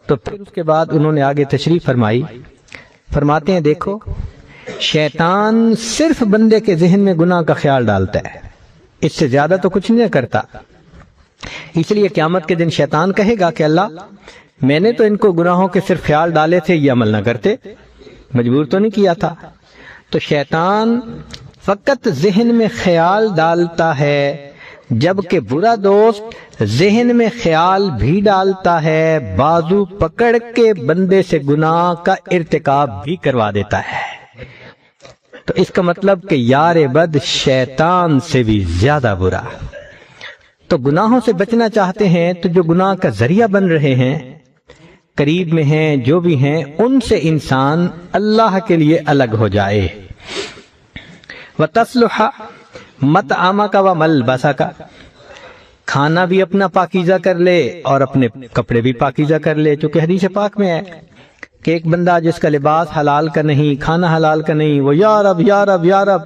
Speaker 1: تو پھر اس کے بعد انہوں نے آگے تشریح فرمائی، فرماتے ہیں دیکھو شیطان صرف بندے کے ذہن میں گناہ کا خیال ڈالتا ہے، اس سے زیادہ تو کچھ نہیں کرتا۔ اس لیے قیامت کے دن شیطان کہے گا کہ اللہ میں نے تو ان کو گناہوں کے صرف خیال ڈالے تھے، یہ عمل نہ کرتے، مجبور تو نہیں کیا تھا۔ تو شیطان فقط ذہن میں خیال ڈالتا ہے، جبکہ برا دوست ذہن میں خیال بھی ڈالتا ہے، بازو پکڑ کے بندے سے گناہ کا ارتکاب بھی کروا دیتا ہے۔ تو اس کا مطلب کہ یار بد شیطان سے بھی زیادہ برا۔ تو گناہوں سے بچنا چاہتے ہیں تو جو گناہ کا ذریعہ بن رہے ہیں، قریب میں ہیں جو بھی ہیں، ان سے انسان اللہ کے لیے الگ ہو جائے۔ وَتَصْلُحَ مَطْعَمَكَ وَمَلْبَسَكَ، کھانا بھی اپنا پاکیزہ کر لے اور اپنے کپڑے بھی پاکیزہ کر لے، چونکہ حدیث پاک میں ہے کہ ایک بندہ جس کا لباس حلال کا نہیں، کھانا حلال کا نہیں، وہ یا رب یا رب یا رب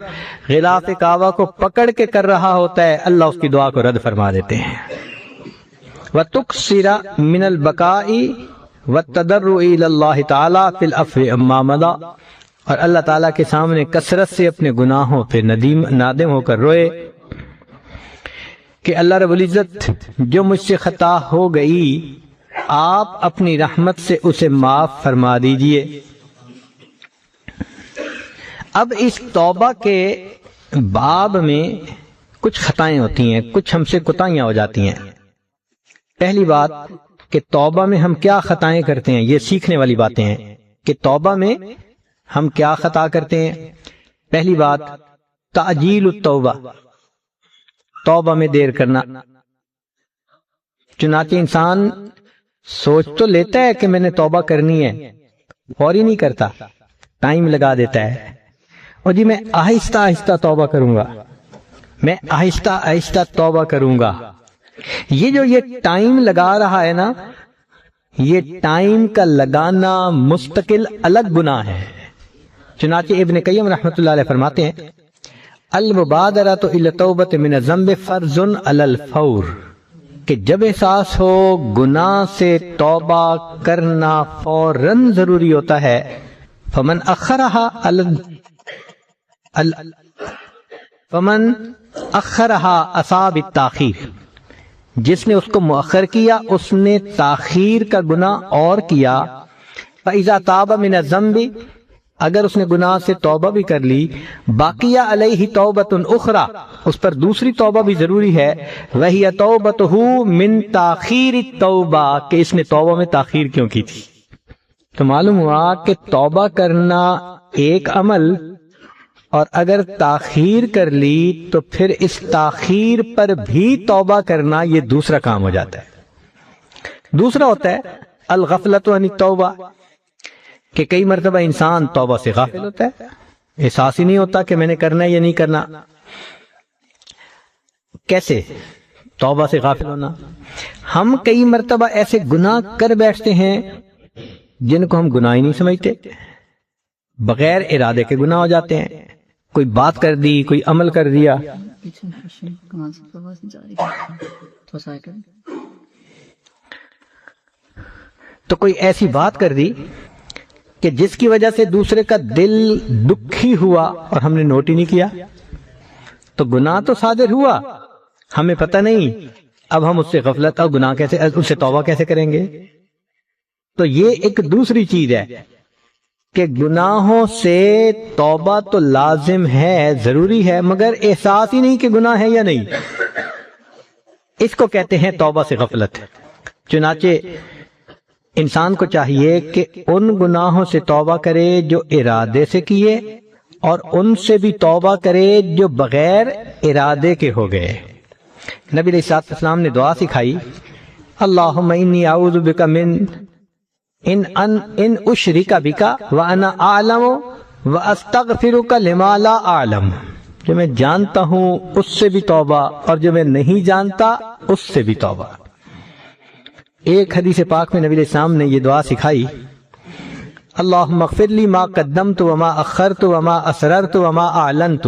Speaker 1: غلاف کعبہ کو پکڑ کے کر رہا ہوتا ہے، اللہ اس کی دعا کو رد فرما دیتے ہیں۔ وَتُقْصِرَ مِنَ الْبَكَاءِ وَالتَّضَرُّعِ إِلَى اللَّهِ تَعَالَى فِي الْعَفْوِ عَمَّا مَضَىٰ، اور اللہ تعالیٰ کے سامنے کثرت سے اپنے گناہوں پہ نادم ہو کر روئے کہ اللہ رب العزت جو مجھ سے خطا ہو گئی آپ اپنی رحمت سے اسے معاف فرما دیجئے۔ اب اس توبہ کے باب میں کچھ خطائیں ہوتی ہیں، کچھ ہم سے کوتاہیاں ہو جاتی ہیں۔ پہلی بات کہ توبہ میں ہم کیا خطائیں کرتے ہیں، یہ سیکھنے والی باتیں ہیں کہ توبہ میں ہم کیا خطا کرتے ہیں۔ پہلی بات تعجیل التوبہ، توبہ میں دیر کرنا۔ چنانچہ انسان سوچ تو لیتا ہے کہ میں نے توبہ کرنی ہے، فوری نہیں کرتا، ٹائم لگا دیتا ہے، اور جی میں آہستہ آہستہ توبہ کروں گا، میں آہستہ آہستہ توبہ کروں گا۔ یہ ٹائم لگا رہا ہے نا، یہ ٹائم کا لگانا مستقل الگ گناہ ہے۔ چنانچہ ابن قیم رحمۃ اللہ علیہ فرماتے ہیں المبادرۃ الی التوبۃ من الذنب فرض علی الفور، کہ جب احساس ہو گناہ سے توبہ کرنا فوراً ضروری ہوتا ہے۔ فمن اخرها اصاب التاخیر، جس نے اس کو مؤخر کیا اس نے تاخیر کا گناہ اور کیا۔ فَإِذَا تَابَ مِنَ الذَّنبِ، اگر اس نے گناہ سے توبہ بھی کر لی، باقیہ علیہ توبۃ اخری، اس پر دوسری توبہ بھی ضروری ہے، وہی توبتہ من تاخیر التوبہ، کہ اس نے توبہ میں تاخیر کیوں کی تھی۔ تو معلوم ہوا کہ توبہ کرنا ایک عمل، اور اگر تاخیر کر لی تو پھر اس تاخیر پر بھی توبہ کرنا یہ دوسرا کام ہو جاتا ہے۔ دوسرا ہوتا ہے الغفلۃ عن التوبہ، کہ کئی مرتبہ انسان توبہ سے غافل ہوتا ہے، احساس ہی نہیں ہوتا کہ میں نے کرنا ہے یا نہیں کرنا۔ کیسے توبہ سے غافل ہونا؟ ہم کئی مرتبہ ایسے گناہ کر بیٹھتے ہیں جن کو ہم گناہ ہی نہیں سمجھتے، بغیر ارادے کے گناہ ہو جاتے ہیں۔ کوئی بات کر دی، کوئی عمل کر دیا، تو کوئی ایسی بات کر دی کہ جس کی وجہ سے دوسرے کا دل دکھی ہوا اور ہم نے نوٹ ہی نہیں کیا، تو گناہ تو صادر ہوا، ہمیں پتہ نہیں، اب ہم اس سے غفلت اور گناہ کیسے، اس سے توبہ کیسے کریں گے؟ تو یہ ایک دوسری چیز ہے کہ گناہوں سے توبہ تو لازم ہے، ضروری ہے، مگر احساس ہی نہیں کہ گناہ ہے یا نہیں، اس کو کہتے ہیں توبہ سے غفلت۔ چنانچہ انسان کو چاہیے کہ ان گناہوں سے توبہ کرے جو ارادے سے کیے، اور ان سے بھی توبہ کرے جو بغیر ارادے کے ہو گئے۔ نبی علیہ السلام نے دعا سکھائی، اللہم انی اعوذ بک من ان اشرک بک وانا اعلم واستغفرک لما لا اعلم، جو میں جانتا ہوں اس سے بھی توبہ، اور جو میں نہیں جانتا اس سے بھی توبہ۔ ایک حدیث پاک میں نبی علیہ السلام نے یہ دعا سکھائی، اللہم اغفر لی ما قدمت وما اخرت وما اسررت وما اعلنت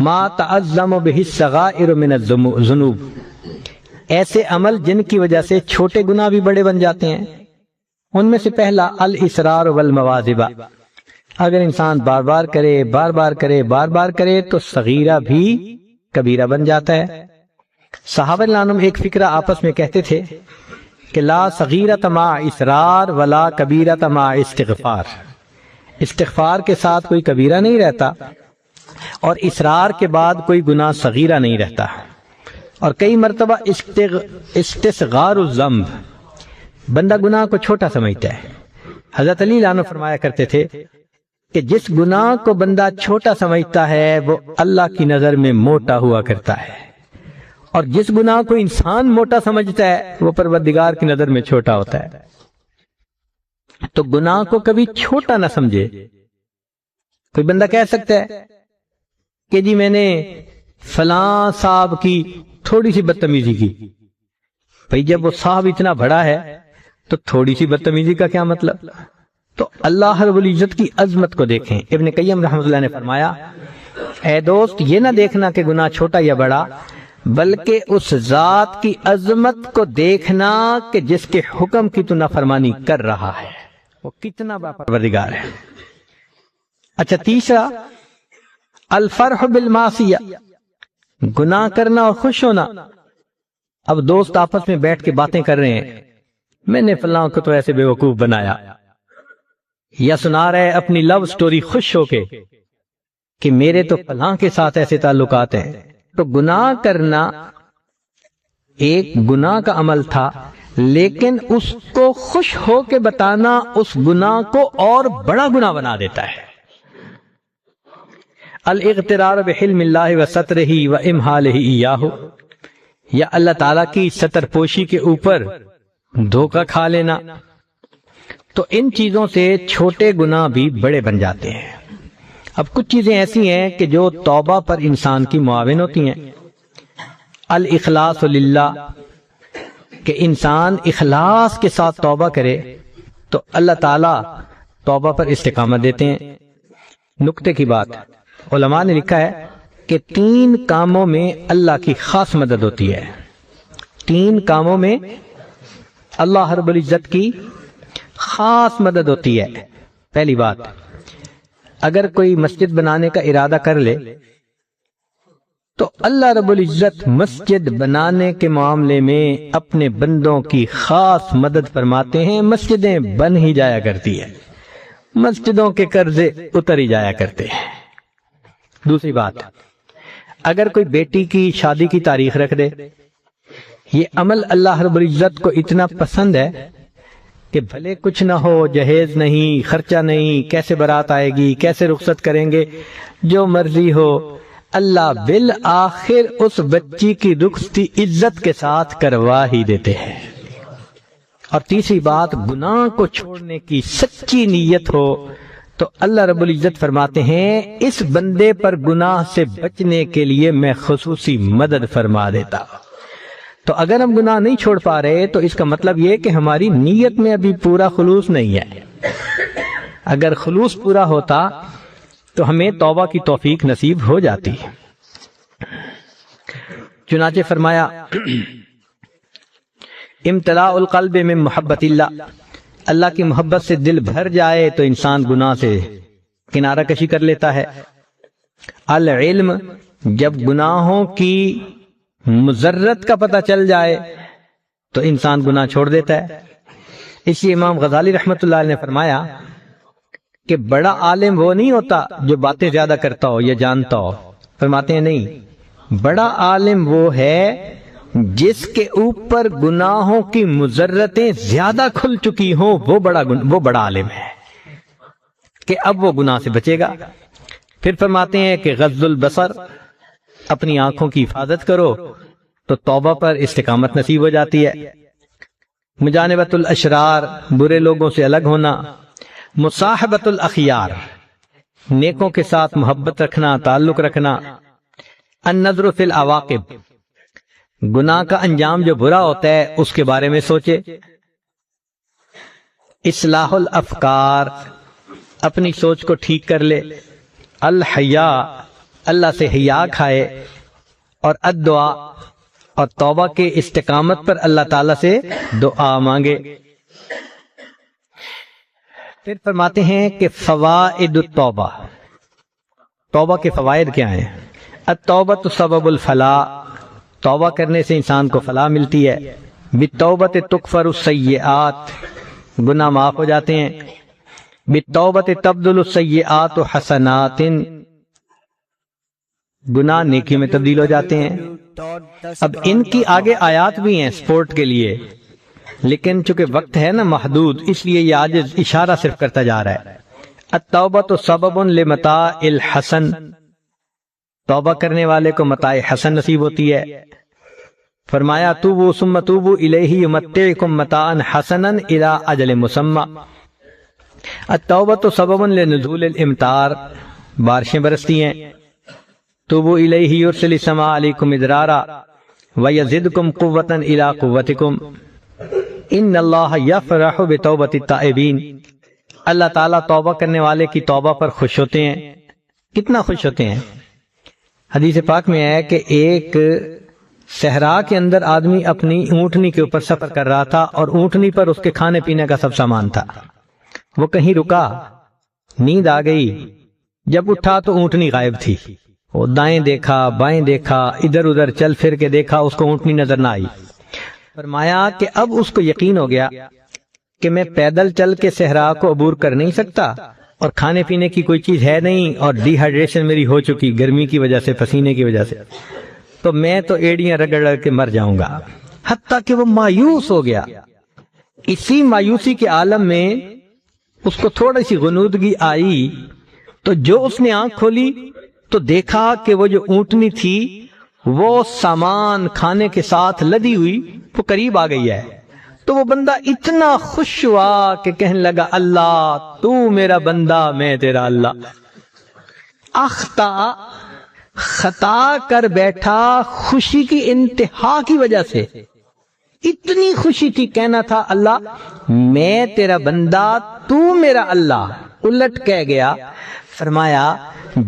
Speaker 1: ما تعظم به الصغائر من الذنوب، ایسے عمل جن کی وجہ سے چھوٹے گناہ بھی بڑے بن جاتے ہیں۔ ان میں سے پہلا الاصرار والمواظبہ، اگر انسان بار بار کرے تو صغیرہ بھی کبیرہ بن جاتا ہے۔ صحابہ رضوان ایک فکرہ آپس میں کہتے تھے کہ لا صغیرۃ مع اصرار ولا کبیرۃ مع استغفار، استغفار کے ساتھ کوئی کبیرہ نہیں رہتا اور اصرار کے بعد کوئی گناہ صغیرہ نہیں رہتا۔ اور کئی مرتبہ استصغار الذنب، بندہ گناہ کو چھوٹا سمجھتا ہے۔ حضرت علی عنہ فرمایا کرتے تھے کہ جس گناہ کو بندہ چھوٹا سمجھتا ہے وہ اللہ کی نظر میں موٹا ہوا کرتا ہے، اور جس گناہ کو انسان موٹا سمجھتا ہے وہ پروردگار کی نظر میں چھوٹا ہوتا ہے۔ تو گناہ کو کبھی چھوٹا نہ سمجھے۔ کوئی بندہ کہہ سکتا ہے کہ جی میں نے فلاں صاحب کی تھوڑی سی بدتمیزی کی، بھئی جب وہ صاحب اتنا بڑا ہے تو تھوڑی سی بدتمیزی کا کیا مطلب؟ تو اللہ رب العزت کی عظمت کو دیکھیں۔ ابن قیم رحمۃ اللہ نے فرمایا، اے دوست یہ نہ دیکھنا کہ گناہ چھوٹا یا بڑا، بلکہ اس ذات کی عظمت کو دیکھنا کہ جس کے حکم کی تو نافرمانی کر رہا ہے وہ کتنا بڑا پروردگار ہے۔ اچھا، تیسرا الفرح بالمعصیہ، گناہ کرنا اور خوش ہونا۔ اب دوست آپس میں بیٹھ کے باتیں کر رہے ہیں، میں نے فلاں کو تو ایسے بے وقوف بنایا، یا سنا رہے اپنی لو سٹوری خوش ہو کے کہ میرے تو فلاں کے ساتھ ایسے تعلقات ہیں۔ تو گناہ کرنا ایک گناہ کا عمل تھا، لیکن اس کو خوش ہو کے بتانا اس گناہ کو اور بڑا گناہ بنا دیتا ہے۔ الاغترار بحلم اللہ وسترہ وامحالہ ایاہ، یا اللہ تعالیٰ کی ستر پوشی کے اوپر دھوکہ کھا لینا۔ تو ان چیزوں سے چھوٹے گناہ بھی بڑے بن جاتے ہیں۔ اب کچھ چیزیں ایسی ہیں کہ جو توبہ پر انسان کی معاون ہوتی ہیں۔ الاخلاص للہ، کہ انسان اخلاص کے ساتھ توبہ کرے تو اللہ تعالیٰ توبہ پر استقامت دیتے ہیں۔ نکتے کی بات، علماء نے لکھا ہے کہ 3 کاموں میں اللہ کی خاص مدد ہوتی ہے۔ 3 کاموں میں اللہ رب العزت کی خاص مدد ہوتی ہے۔ پہلی بات، اگر کوئی مسجد بنانے کا ارادہ کر لے تو اللہ رب العزت مسجد بنانے کے معاملے میں اپنے بندوں کی خاص مدد فرماتے ہیں۔ مسجدیں بن ہی جایا کرتی ہیں، مسجدوں کے قرضے اتر ہی جایا کرتے ہیں۔ دوسری بات، اگر کوئی بیٹی کی شادی کی تاریخ رکھ دے، یہ عمل اللہ رب العزت کو اتنا پسند ہے کہ بھلے کچھ نہ ہو، جہیز نہیں، خرچہ نہیں، کیسے بارات آئے گی، کیسے رخصت کریں گے، جو مرضی ہو، اللہ بالآخر اس بچی کی رخصتی عزت کے ساتھ کروا ہی دیتے ہیں۔ اور تیسری بات، گناہ کو چھوڑنے کی سچی نیت ہو تو اللہ رب العزت فرماتے ہیں اس بندے پر گناہ سے بچنے کے لیے میں خصوصی مدد فرما دیتا ہوں۔ تو اگر ہم گناہ نہیں چھوڑ پا رہے تو اس کا مطلب یہ کہ ہماری نیت میں ابھی پورا خلوص نہیں ہے۔ اگر خلوص پورا ہوتا تو ہمیں توبہ کی توفیق نصیب ہو جاتی۔ چنانچہ فرمایا امتلاء القلب من محبت اللہ کی محبت سے دل بھر جائے تو انسان گناہ سے کنارہ کشی کر لیتا ہے۔ العلم، جب گناہوں کی مضرت کا پتہ چل جائے تو انسان گناہ چھوڑ دیتا ہے۔ اسی امام غزالی رحمت اللہ علیہ نے فرمایا کہ بڑا عالم وہ نہیں ہوتا جو باتیں زیادہ کرتا ہو یا جانتا ہو، فرماتے ہیں نہیں، بڑا عالم وہ ہے جس کے اوپر گناہوں کی مضرتیں زیادہ کھل چکی ہوں، وہ بڑا عالم ہے کہ اب وہ گناہ سے بچے گا۔ پھر فرماتے ہیں کہ غض البصر، اپنی آنکھوں کی حفاظت کرو تو توبہ پر استقامت نصیب ہو جاتی ہے۔ مجانبت الاشرار، برے لوگوں سے الگ ہونا۔ مصاحبت الاخیار، نیکوں کے ساتھ محبت رکھنا، تعلق رکھنا۔ النظر فی العواقب، گناہ کا انجام جو برا ہوتا ہے اس کے بارے میں سوچے۔ اصلاح الافکار، اپنی سوچ کو ٹھیک کر لے۔ الحیا، اللہ سے حیا کھائے اور الدعا اور توبہ کے استقامت پر اللہ تعالیٰ سے دعا مانگے۔ پھر فرماتے ہیں کہ فوائد التوبہ، توبہ کے فوائد کیا ہیں؟ التوبۃ سبب الفلاح، توبہ کرنے سے انسان کو فلاح ملتی ہے۔ بالتوبۃ تکفر السیئات، گناہ معاف ہو جاتے ہیں۔ بالتوبۃ تبدل السیئات حسنات، گناہ نیکی میں تبدیل ہو جاتے ہیں۔ اب ان کی آگے آیات بھی ہیں سپورٹ کے لیے، لیکن چونکہ وقت ہے نا محدود، اس لیے یہ آج اشارہ صرف کرتا جا رہا ہے۔ التوبۃ سبب لمتاع الحسن، توبہ کرنے والے کو متاع حسن نصیب ہوتی ہے۔ فرمایا توبوا ثم توبوا الیہ یمتعکم متاعا حسنا الی اجل مسمى۔ التوبۃ سبب لنزول الامطار، بارشیں برستی ہیں۔ توبوا الیہ یرسل السماء علیکم مدرارا ویزدکم قوۃ الی قوتکم ان اللہ یفرح بتوبۃ التائبین، اللہ تعالیٰ توبہ کرنے والے کی توبہ پر خوش ہوتے ہیں۔ کتنا خوش ہوتے ہیں؟ حدیث پاک میں ہے کہ ایک صحرا کے اندر آدمی اپنی اونٹنی کے اوپر سفر کر رہا تھا اور اونٹنی پر اس کے کھانے پینے کا سب سامان تھا۔ وہ کہیں رکا، نیند آ گئی، جب اٹھا تو اونٹنی غائب تھی۔ وہ دائیں دیکھا بائیں دیکھا، ادھر ادھر چل پھر کے دیکھا، اس کو اونٹنی نظر نہ آئی۔ فرمایا کہ اب اس کو یقین ہو گیا کہ میں پیدل چل کے صحرا کو عبور کر نہیں سکتا، اور کھانے پینے کی کوئی چیز ہے نہیں، اور ڈی ہائیڈریشن میری ہو چکی گرمی کی وجہ سے، پسینے کی وجہ سے، تو میں تو ایڑیاں رگڑ رگڑ کے مر جاؤں گا۔ حتیٰ کہ وہ مایوس ہو گیا۔ اسی مایوسی کے عالم میں اس کو تھوڑی سی غنودگی آئی، تو جو اس نے آنکھ کھولی تو دیکھا کہ وہ جو اونٹنی تھی وہ سامان کھانے کے ساتھ لدی ہوئی وہ قریب آ گئی ہے۔ تو وہ بندہ اتنا خوش ہوا کہ کہنے لگا اللہ تو میرا بندہ میں تیرا اللہ۔ اخطا، خطا کر بیٹھا خوشی کی انتہا کی وجہ سے، اتنی خوشی تھی، کہنا تھا اللہ میں تیرا بندہ تو میرا اللہ، الٹ کہہ گیا۔ فرمایا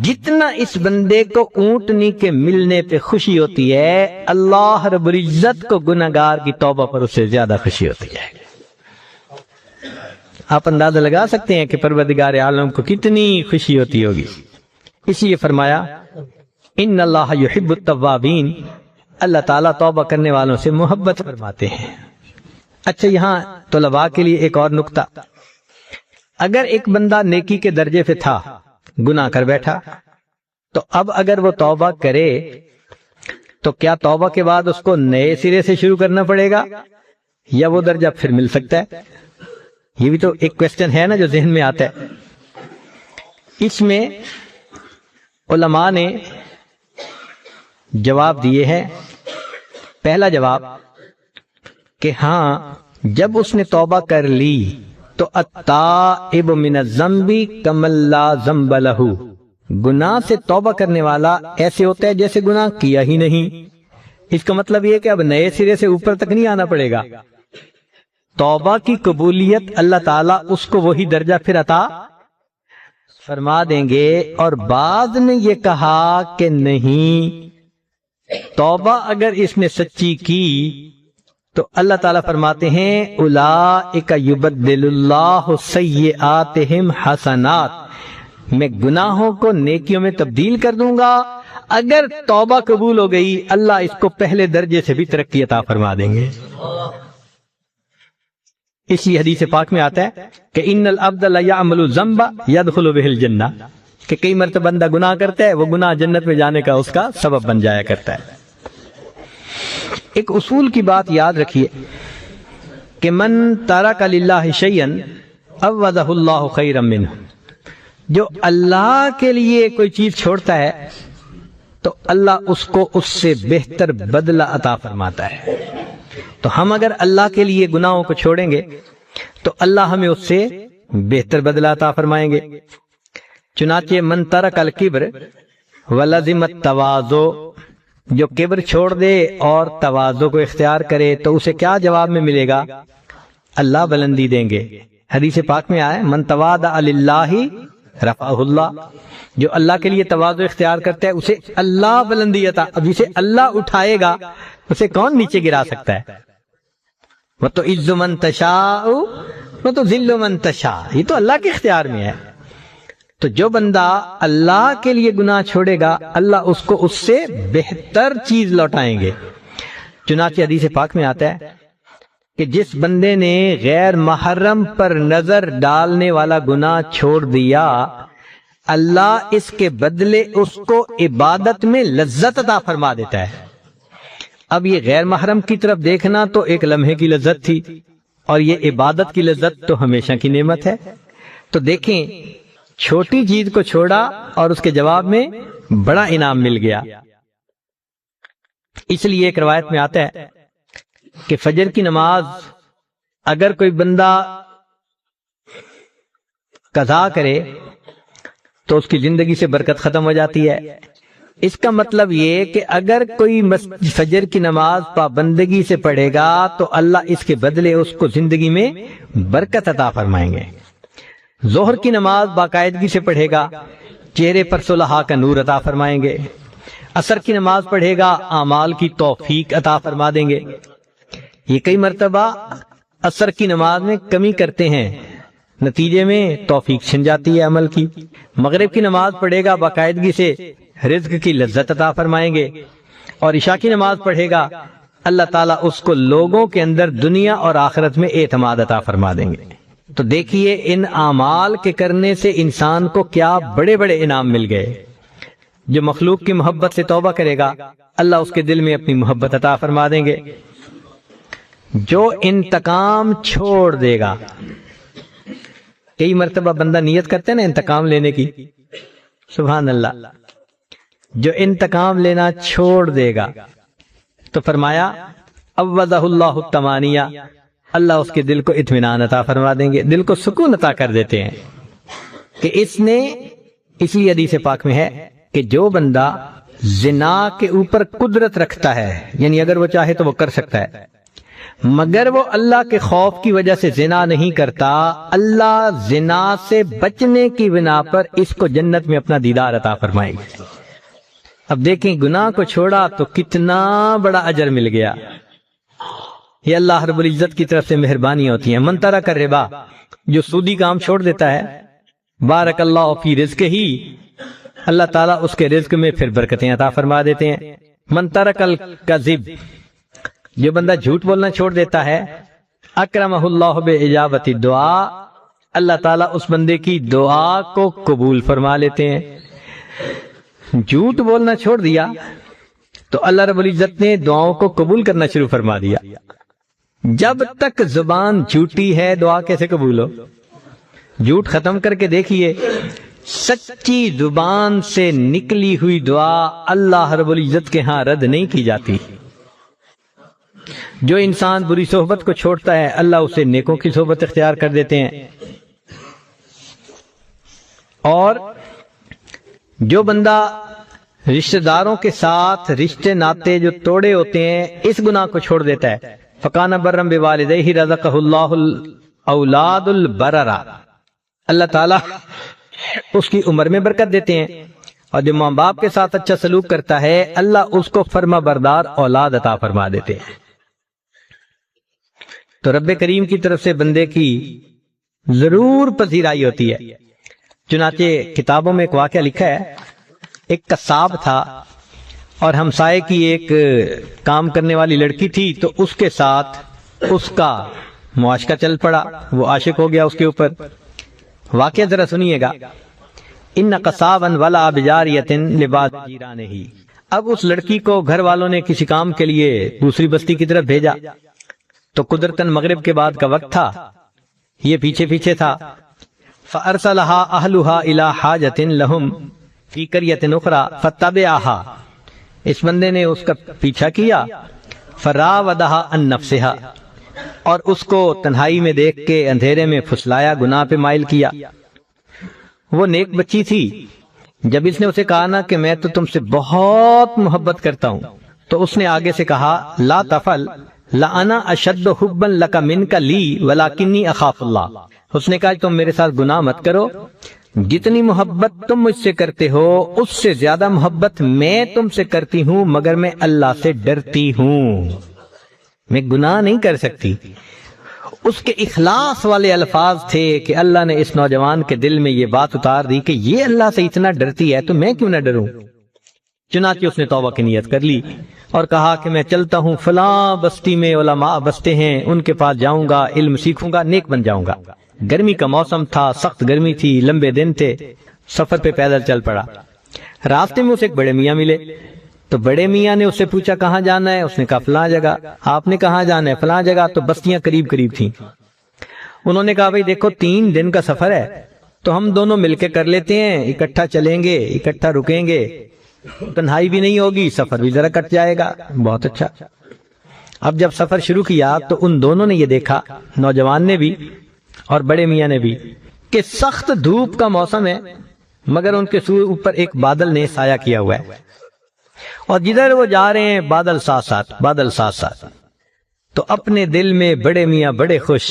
Speaker 1: جتنا اس بندے کو اونٹنی کے ملنے پہ خوشی ہوتی ہے، اللہ رب العزت کو گناہگار کی توبہ پر اس سے زیادہ خوشی ہوتی ہے۔ آپ اندازہ لگا سکتے ہیں کہ پروردگار عالم کو کتنی خوشی ہوتی ہوگی۔ اسی لیے فرمایا ان اللہ یحب التوابین، اللہ تعالیٰ توبہ کرنے والوں سے محبت فرماتے ہیں۔ اچھا، یہاں طلباء کے لیے ایک اور نکتہ، اگر ایک بندہ نیکی کے درجے پہ تھا، گناہ کر بیٹھا، تو اب اگر وہ توبہ کرے تو کیا توبہ کے بعد اس کو نئے سرے سے شروع کرنا پڑے گا، یا وہ درجہ پھر مل سکتا ہے؟ یہ بھی تو ایک کویسچن ہے نا جو ذہن میں آتا ہے۔ اس میں علماء نے جواب دیے ہیں۔ پہلا جواب کہ ہاں، جب اس نے توبہ کر لی تو التائب من الذنب کمن لا ذنب لہ، گناہ سے توبہ کرنے والا ایسے ہوتا ہے جیسے گناہ کیا ہی نہیں۔ اس کا مطلب یہ کہ اب نئے سرے سے اوپر تک نہیں آنا پڑے گا۔ توبہ کی قبولیت اللہ تعالیٰ اس کو وہی درجہ پھر عطا فرما دیں گے۔ اور بعض نے یہ کہا کہ نہیں، توبہ اگر اس نے سچی کی تو اللہ تعالیٰ فرماتے ہیں اولئک یبدل اللہ سیئاتہم حسنات، میں گناہوں کو نیکیوں میں تبدیل کر دوں گا۔ اگر توبہ قبول ہو گئی، اللہ اس کو پہلے درجے سے بھی ترقی عطا فرما دیں گے۔ اسی حدیث پاک میں آتا ہے کہ ان العبد لیعمل الذنب یدخل بہ الجنہ، کہ کئی مرتبہ بندہ گناہ کرتا ہے، وہ گناہ جنت میں جانے کا اس کا سبب بن جایا کرتا ہے۔ ایک اصول کی بات یاد رکھیے کہ من ترک للہ شیئا عوضہ اللہ خیرا منہ، جو اللہ کے لیے کوئی چیز چھوڑتا ہے تو اللہ اس کو اس سے بہتر بدلہ عطا فرماتا ہے۔ تو ہم اگر اللہ کے لیے گناہوں کو چھوڑیں گے تو اللہ ہمیں اس سے بہتر بدلہ عطا فرمائیں گے۔ چنانچہ من ترک الکبر ولزم التواضع، جو کبر چھوڑ دے اور تواضع کو اختیار کرے تو اسے کیا جواب میں ملے گا؟ اللہ بلندی دیں گے۔ حدیث پاک میں آئے من تواضع للہ رفعہ اللہ، جو اللہ کے لیے تواضع اختیار کرتا ہے اسے اللہ بلندی عطا، اب جسے اللہ اٹھائے گا اسے کون نیچے گرا سکتا ہے؟ وَتُعِزُّ مَن تَشَاءُ وَتُذِلُّ مَن تَشَاءُ، یہ تو اللہ کے اختیار میں ہے۔ تو جو بندہ اللہ کے لیے گناہ چھوڑے گا اللہ اس کو اس سے بہتر چیز لوٹائیں گے۔ چنانچہ حدیث پاک میں آتا ہے کہ جس بندے نے غیر محرم پر نظر ڈالنے والا گناہ چھوڑ دیا اللہ اس کے بدلے اس کو عبادت میں لذت عطا فرما دیتا ہے۔ اب یہ غیر محرم کی طرف دیکھنا تو ایک لمحے کی لذت تھی، اور یہ عبادت کی لذت تو ہمیشہ کی نعمت ہے۔ تو دیکھیں چھوٹی چیز کو چھوڑا اور اس کے جواب میں بڑا انعام مل گیا۔ اس لیے ایک روایت میں آتا ہے کہ فجر کی نماز اگر کوئی بندہ قضا کرے تو اس کی زندگی سے برکت ختم ہو جاتی ہے۔ اس کا مطلب یہ کہ اگر کوئی فجر کی نماز پابندگی سے پڑھے گا تو اللہ اس کے بدلے اس کو زندگی میں برکت عطا فرمائیں گے۔ ظہر کی نماز باقاعدگی سے پڑھے گا چہرے پر صلحاء کا نور عطا فرمائیں گے۔ عصر کی نماز پڑھے گا اعمال کی توفیق عطا فرما دیں گے۔ یہ کئی مرتبہ عصر کی نماز میں کمی کرتے ہیں، نتیجے میں توفیق چھن جاتی ہے عمل کی۔ مغرب کی نماز پڑھے گا باقاعدگی سے رزق کی لذت عطا فرمائیں گے، اور عشاء کی نماز پڑھے گا اللہ تعالیٰ اس کو لوگوں کے اندر دنیا اور آخرت میں اعتماد عطا فرما دیں گے۔ تو دیکھیے ان اعمال کے کرنے سے انسان کو کیا بڑے بڑے انعام مل گئے۔ جو مخلوق کی محبت سے توبہ کرے گا اللہ اس کے دل میں اپنی محبت عطا فرما دیں گے۔ جو انتقام چھوڑ دے گا، کئی مرتبہ بندہ نیت کرتے ہیں نا انتقام لینے کی، سبحان اللہ، جو انتقام لینا چھوڑ دے گا تو فرمایا عوضہ اللہ الطمانیہ، اللہ اس کے دل کو اطمینان عطا فرما دیں گے، دل کو سکون عطا کر دیتے ہیں کہ اس لیے حدیث پاک میں ہے کہ جو بندہ زنا کے اوپر قدرت رکھتا ہے، یعنی اگر وہ چاہے تو وہ کر سکتا ہے، مگر وہ اللہ کے خوف کی وجہ سے زنا نہیں کرتا، اللہ زنا سے بچنے کی بنا پر اس کو جنت میں اپنا دیدار عطا فرمائے گا۔ اب دیکھیں گناہ کو چھوڑا تو کتنا بڑا اجر مل گیا۔ یہ اللہ رب العزت کی طرف سے مہربانیاں ہوتی ہیں۔ من ترک الربا، جو سودی کام چھوڑ دیتا ہے، بارک اللہ فی رزق ہی، اللہ تعالیٰ اس کے رزق میں پھر برکتیں عطا فرما دیتے ہیں۔ من ترک الکذب، جو بندہ جھوٹ بولنا چھوڑ دیتا ہے، اکرمہ اللہ باجابت الدعاء، اللہ تعالیٰ اس بندے کی دعا کو قبول فرما لیتے ہیں۔ جھوٹ بولنا چھوڑ دیا تو اللہ رب العزت نے دعاؤں کو قبول کرنا شروع فرما دیا۔ جب تک زبان جھوٹی ہے دعا کیسے قبول ہو؟ جھوٹ ختم کر کے دیکھیے، سچی زبان سے نکلی ہوئی دعا اللہ رب العزت کے ہاں رد نہیں کی جاتی۔ جو انسان بری صحبت کو چھوڑتا ہے اللہ اسے نیکوں کی صحبت اختیار کر دیتے ہیں، اور جو بندہ رشتہ داروں کے ساتھ رشتے ناتے جو توڑے ہوتے ہیں اس گناہ کو چھوڑ دیتا ہے، فَقَانَ بَرًّا بِوَالِدَيْهِ رَزَقَهُ اللَّهُ الْأَوْلَادُ الْبَرَرَ، اللہ تعالیٰ اس کی عمر میں برکت دیتے ہیں، اور جو ماں باپ کے ساتھ اچھا سلوک کرتا ہے اللہ اس کو فرما بردار اولاد عطا فرما دیتے ہیں۔ تو رب کریم کی طرف سے بندے کی ضرور پذیرائی ہوتی ہے۔ چنانچہ کتابوں میں ایک واقعہ لکھا ہے، ایک قصاب تھا اور ہمسائے کی ایک کام کرنے والی لڑکی تھی، تو اس کے ساتھ اس کا معاشقہ چل پڑا، وہ عاشق ہو گیا اس کے اوپر۔ واقعہ ذرا سنیے گا۔ ان قصابا ولا بجاریۃ لبعض جیرانہ، اب اس لڑکی کو گھر والوں نے کسی کام کے لیے دوسری بستی کی طرف بھیجا، تو قدرتاً مغرب کے بعد کا وقت تھا، یہ پیچھے پیچھے تھا۔ فَأَرْسَلَهَا أَهْلُهَا إِلَى حَاجَةٍ لَهُمْ فِي قَرْيَةٍ أُخْرَى فَاتَّبَعَهَا، اس بندے نے اس کا پیچھا کیا، فَرَاوَدَهَا عَن نَفْسِهَا، اور اس کو تنہائی میں دیکھ کے اندھیرے میں پھسلایا، گناہ پہ مائل کیا۔ وہ نیک بچی تھی، جب اس نے اسے کہا نا کہ میں تو تم سے بہت محبت کرتا ہوں، تو اس نے آگے سے کہا لا تفعل لَأَنَا أَشَدُّ حُبًّا لَكَ مِنْكَ لِي وَلَكِنِّي أَخَافُ اللَّهَ، اس نے کہا تم میرے ساتھ گناہ مت کرو، جتنی محبت تم مجھ سے کرتے ہو اس سے زیادہ محبت میں تم سے کرتی ہوں، مگر میں اللہ سے ڈرتی ہوں، میں گناہ نہیں کر سکتی۔ اس کے اخلاص والے الفاظ تھے کہ اللہ نے اس نوجوان کے دل میں یہ بات اتار دی کہ یہ اللہ سے اتنا ڈرتی ہے تو میں کیوں نہ ڈروں۔ چنانچہ اس نے توبہ کی نیت کر لی اور کہا کہ میں چلتا ہوں، فلاں بستی میں علماء بستے ہیں، ان کے پاس جاؤں گا، علم سیکھوں گا، نیک بن جاؤں گا۔ گرمی کا موسم تھا، سخت گرمی تھی، لمبے دن تھے، سفر پہ پیدل چل پڑا۔ راستے میں اسے ایک بڑے میاں ملے تو بڑے میاں نے اس سے پوچھا کہاں جانا ہے؟ اس نے کہا فلاں جگہ۔ آپ نے کہاں جانا ہے؟ فلاں جگہ۔ تو بستیاں قریب قریب تھیں۔ انہوں نے کہا بھئی دیکھو 3 دن کا سفر ہے تو ہم دونوں مل کے کر لیتے ہیں، اکٹھا چلیں گے، اکٹھا رکیں گے، تنہائی بھی نہیں ہوگی، سفر بھی ذرا کٹ جائے گا۔ بہت اچھا۔ اب جب سفر شروع کیا تو ان دونوں نے یہ دیکھا، نوجوان نے بھی اور بڑے میاں نے بھی، کہ سخت دھوپ کا موسم ہے مگر ان کے اوپر ایک بادل نے سایہ کیا ہوا ہے، اور جدھر وہ جا رہے ہیں بادل ساتھ ساتھ، بادل ساتھ ساتھ۔ تو اپنے دل میں بڑے میاں بڑے خوش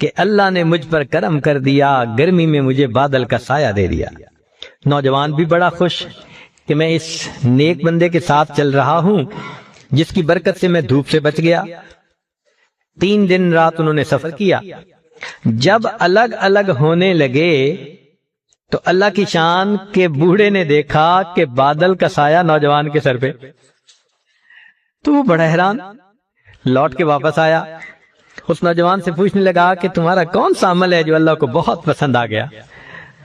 Speaker 1: کہ اللہ نے مجھ پر کرم کر دیا، گرمی میں مجھے بادل کا سایہ دے دیا۔ نوجوان بھی بڑا خوش کہ میں اس نیک بندے کے ساتھ چل رہا ہوں جس کی برکت سے میں دھوپ سے بچ گیا۔ 3 دن رات انہوں نے سفر کیا۔ جب الگ الگ ہونے لگے تو اللہ کی شان کے بوڑھے نے دیکھا کہ بادل کا سایہ نوجوان کے سر پہ، تو وہ بڑا حیران، لوٹ کے واپس آیا، اس نوجوان سے پوچھنے لگا کہ تمہارا کون سا عمل ہے جو اللہ کو بہت پسند آ گیا؟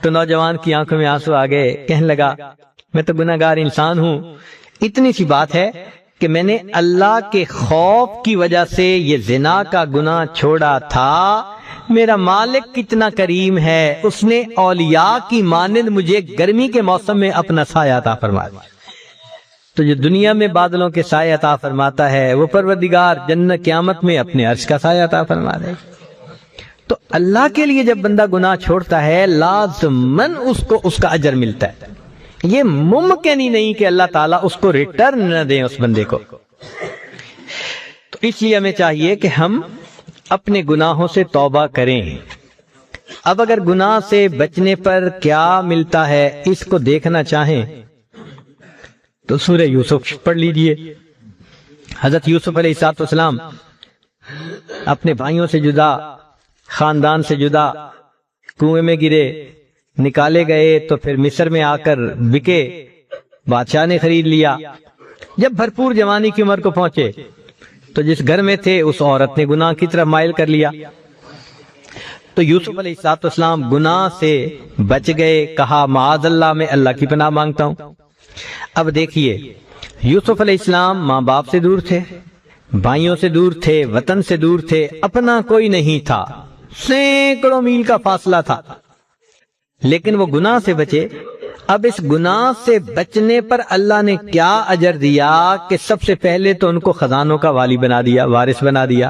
Speaker 1: تو نوجوان کی آنکھوں میں آنسو آ گئے، کہنے لگا میں تو گناہگار انسان ہوں، اتنی سی بات ہے کہ میں نے اللہ کے خوف کی وجہ سے یہ زنا کا گناہ چھوڑا تھا۔ میرا مالک کتنا کریم ہے، اس نے اولیاء کی مانند مجھے گرمی کے موسم میں اپنا سایہ عطا فرمایا۔ تو جو دنیا میں بادلوں کے سایہ عطا فرماتا ہے وہ پروردگار جنت قیامت میں اپنے عرش کا سایہ عطا فرما دے۔ تو اللہ کے لیے جب بندہ گناہ چھوڑتا ہے لازماً اس کو اس کا اجر ملتا ہے۔ یہ ممکن ہی نہیں کہ اللہ تعالیٰ اس کو ریٹرن نہ دیں اس بندے کو۔ تو اس لیے ہمیں چاہیے کہ ہم اپنے گناہوں سے توبہ کریں۔ اب اگر گناہ سے بچنے پر کیا ملتا ہے اس کو دیکھنا چاہیں تو سورہ یوسف پڑھ لیجئے۔ حضرت یوسف علیہ السلام اپنے بھائیوں سے جدا، خاندان سے جدا، کنویں میں گرے، نکالے گئے تو پھر مصر میں آ کر بکے، بادشاہ نے خرید لیا۔ جب بھرپور جوانی کی عمر کو پہنچے تو جس گھر میں تھے اس عورت نے گناہ کی طرف مائل کر لیا۔ تو یوسف علیہ السلام گناہ سے بچ گئے، کہا معاذ اللہ میں اللہ کی پناہ مانگتا ہوں۔ اب دیکھیے یوسف علیہ السلام ماں باپ سے دور تھے، بھائیوں سے دور تھے، وطن سے دور تھے، اپنا کوئی نہیں تھا، سینکڑوں میل کا فاصلہ تھا، لیکن وہ گناہ سے بچے۔ اب اس گناہ سے بچنے پر اللہ نے کیا اجر دیا کہ سب سے پہلے تو ان کو خزانوں کا والی بنا دیا، وارث بنا دیا،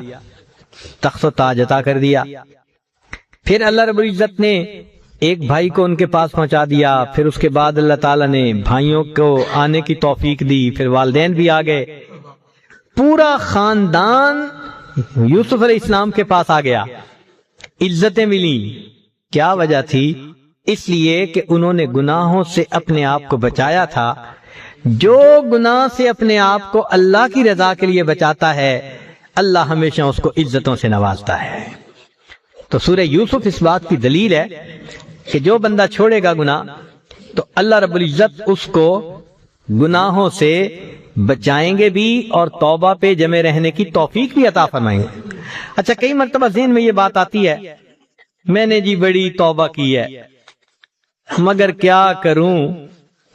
Speaker 1: تخت و تاج عطا کر دیا۔ پھر اللہ رب العزت نے ایک بھائی کو ان کے پاس پہنچا دیا، پھر اس کے بعد اللہ تعالیٰ نے بھائیوں کو آنے کی توفیق دی، پھر والدین بھی آ گئے، پورا خاندان یوسف علیہ السلام کے پاس آ گیا، عزتیں ملی۔ کیا وجہ تھی؟ اس لیے کہ انہوں نے گناہوں سے اپنے آپ کو بچایا تھا۔ جو گناہ سے اپنے آپ کو اللہ کی رضا کے لیے بچاتا ہے اللہ ہمیشہ اس کو عزتوں سے نوازتا ہے۔ تو سورہ یوسف اس بات کی دلیل ہے کہ جو بندہ چھوڑے گا گناہ تو اللہ رب العزت اس کو گناہوں سے بچائیں گے بھی اور توبہ پہ جمے رہنے کی توفیق بھی عطا فرمائیں گے۔ اچھا، کئی مرتبہ ذہن میں یہ بات آتی ہے میں نے جی بڑی توبہ کی ہے مگر کیا کروں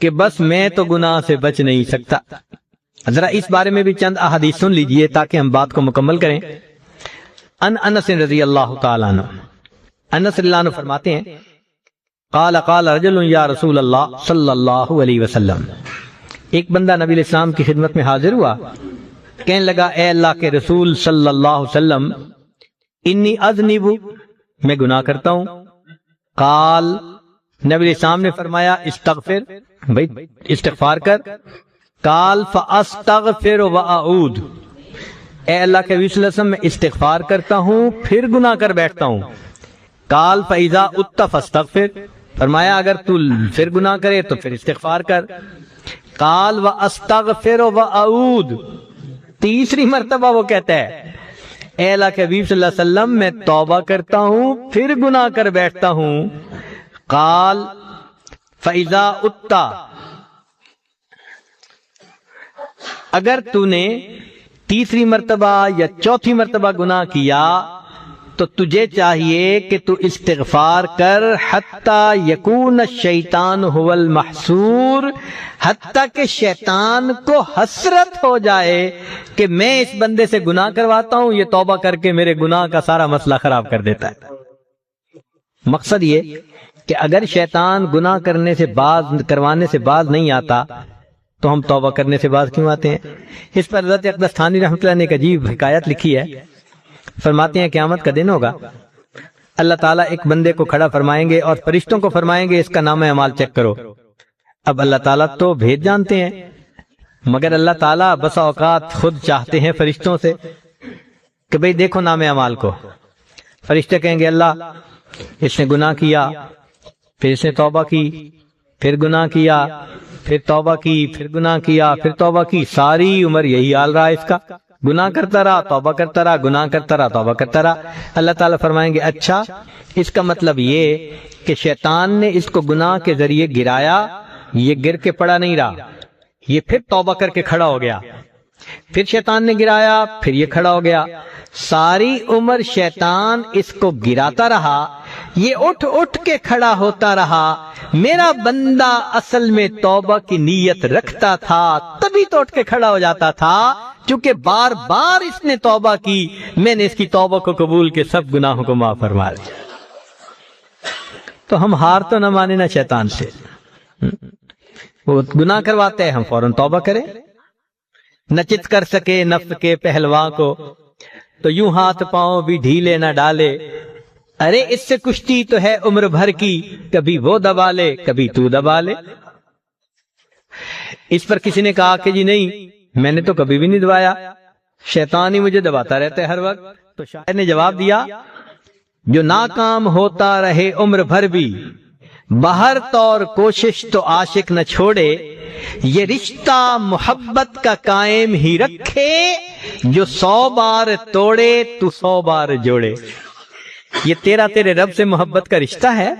Speaker 1: کہ بس میں تو گناہ سے بچ نہیں سکتا۔ ذرا اس بارے میں بھی چند احادیث سن لیجئے تاکہ ہم بات کو مکمل کریں۔ انس رضی اللہ تعالیٰ عنہ، انس رضی اللہ عنہ فرماتے ہیں قال قال رجل یا رسول اللہ صلی اللہ علیہ وسلم، ایک بندہ نبی علیہ السلام کی خدمت میں حاضر ہوا، کہنے لگا اے اللہ کے رسول صلی اللہ علیہ وسلم انی اذنب، میں گناہ کرتا ہوں۔ قال، نبی علیہ السلام نے فرمایا استغفر، بھئی استغفار کر۔ قال فاستغفر واعود، اے اللہ کے نبی صلی اللہ علیہ وسلم میں استغفار کرتا ہوں پھر گناہ کر بیٹھتا ہوں۔ قال فاذا ات فاستغفر، فرمایا اگر تو پھر گناہ کرے تو پھر استغفار کر. قال واستغفر واعود، تیسری مرتبہ وہ کہتا ہے اے اللہ کے حبیب صلی اللہ علیہ وسلم میں توبہ کرتا ہوں پھر گناہ کر بیٹھتا ہوں. قال فاذا اتا، اگر تو نے تیسری مرتبہ یا چوتھی مرتبہ گناہ کیا تو تجھے چاہیے کہ تو استغفار کر حتی یکون الشیطان هو المحسور، حتی کہ شیطان کو حسرت ہو جائے کہ میں اس بندے سے گناہ کرواتا ہوں، یہ توبہ کر کے میرے گناہ کا سارا مسئلہ خراب کر دیتا ہے. مقصد یہ کہ اگر شیطان گناہ کروانے سے باز نہیں آتا تو ہم توبہ کرنے سے باز کیوں آتے ہیں؟ اس پر حضرت اقدس تھانی رحمۃ اللہ نے ایک عجیب حکایت لکھی ہے. فرماتے ہیں قیامت کا دن ہوگا، اللہ تعالیٰ ایک بندے کو کھڑا فرمائیں گے اور فرشتوں کو فرمائیں گے اس کا نام اعمال چیک کرو. اب اللہ تعالیٰ تو بھید جانتے ہیں، مگر اللہ تعالیٰ بسا اوقات خود چاہتے ہیں فرشتوں سے کہ بھئی دیکھو نام اعمال کو. فرشتے کہیں گے اللہ اس نے گناہ کیا، پھر اس نے توبہ کی، پھر گناہ کیا، پھر توبہ کی، پھر گناہ کیا، پھر توبہ کی، ساری عمر یہی حال رہا اس کا، گناہ کرتا رہا، توبہ کرتا رہا، گناہ کرتا رہا، توبہ کرتا رہا. اللہ تعالیٰ فرمائیں گے اچھا اس کا مطلب یہ کہ شیطان نے اس کو گناہ کے ذریعے گرایا، یہ گر کے پڑا نہیں رہا، یہ پھر توبہ کر کے کھڑا ہو گیا، پھر شیطان نے گرایا، پھر یہ کھڑا ہو گیا، ساری عمر شیطان اس کو گراتا رہا، یہ اٹھ اٹھ کے کھڑا ہوتا رہا. میرا بندہ اصل میں توبہ کی نیت رکھتا تھا تبھی تو اٹھ کے کھڑا ہو جاتا تھا، چونکہ بار بار اس نے توبہ کی، میں نے اس کی توبہ کو قبول کے سب گناہوں کو معاف فرما دیا. تو ہم ہار تو نہ مانے نہ شیطان سے، وہ گناہ کرواتے ہیں ہم فوراً توبہ کریں. نچت کر سکے نفس کے پہلواں کو تو یوں ہاتھ پاؤں بھی ڈھیلے نہ ڈالے، ارے اس سے کشتی تو ہے عمر بھر کی، کبھی وہ دبا لے کبھی تو دبا لے. اس پر کسی نے کہا کہ جی نہیں میں نے تو کبھی بھی نہیں دبایا، شیطان ہی مجھے دباتا رہتا ہے ہر وقت. تو شاعر نے جواب دیا جو ناکام ہوتا رہے عمر بھر بھی، بہر طور کوشش تو عاشق نہ چھوڑے، یہ رشتہ محبت کا قائم ہی رکھے، جو 100 بار توڑے تو 100 بار جوڑے. یہ تیرے رب سے محبت کا رشتہ ہے،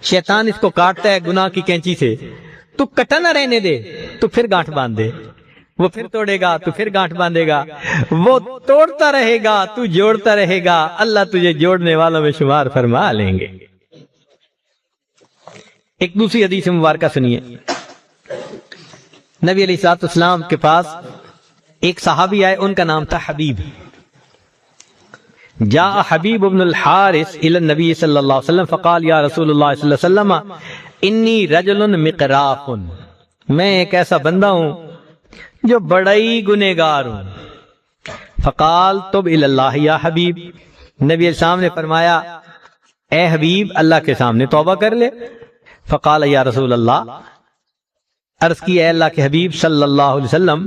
Speaker 1: شیطان اس کو کاٹتا ہے گناہ کی کینچی سے، تو کٹا نہ رہنے دے، تو پھر گانٹھ باندھ دے، وہ پھر توڑے گا تو پھر گانٹھ باندھے گا، وہ توڑتا رہے گا تو جوڑتا رہے گا، اللہ تجھے جوڑنے والوں میں شمار فرما لیں گے. ایک دوسری حدیث مبارکہ سنیے. نبی علیہ الصلوۃ والسلام کے پاس ایک صحابی آئے، ان کا نام تھا حبیب. جاء حبیب بن الحارث الى النبی صلی اللہ علیہ وسلم فقال یا رسول اللہ صلی اللہ علیہ وسلم انی رجل مقراف، میں ایک ایسا بندہ ہوں جو بڑا ہی گنہگار ہوں. فقال تب الی اللہ یا حبیب، نبی علیہ السلام نے فرمایا اے حبیب اللہ کے سامنے توبہ کر لے. فقال یا رسول اللہ، عرض کی اے اللہ کے حبیب صلی اللہ علیہ وسلم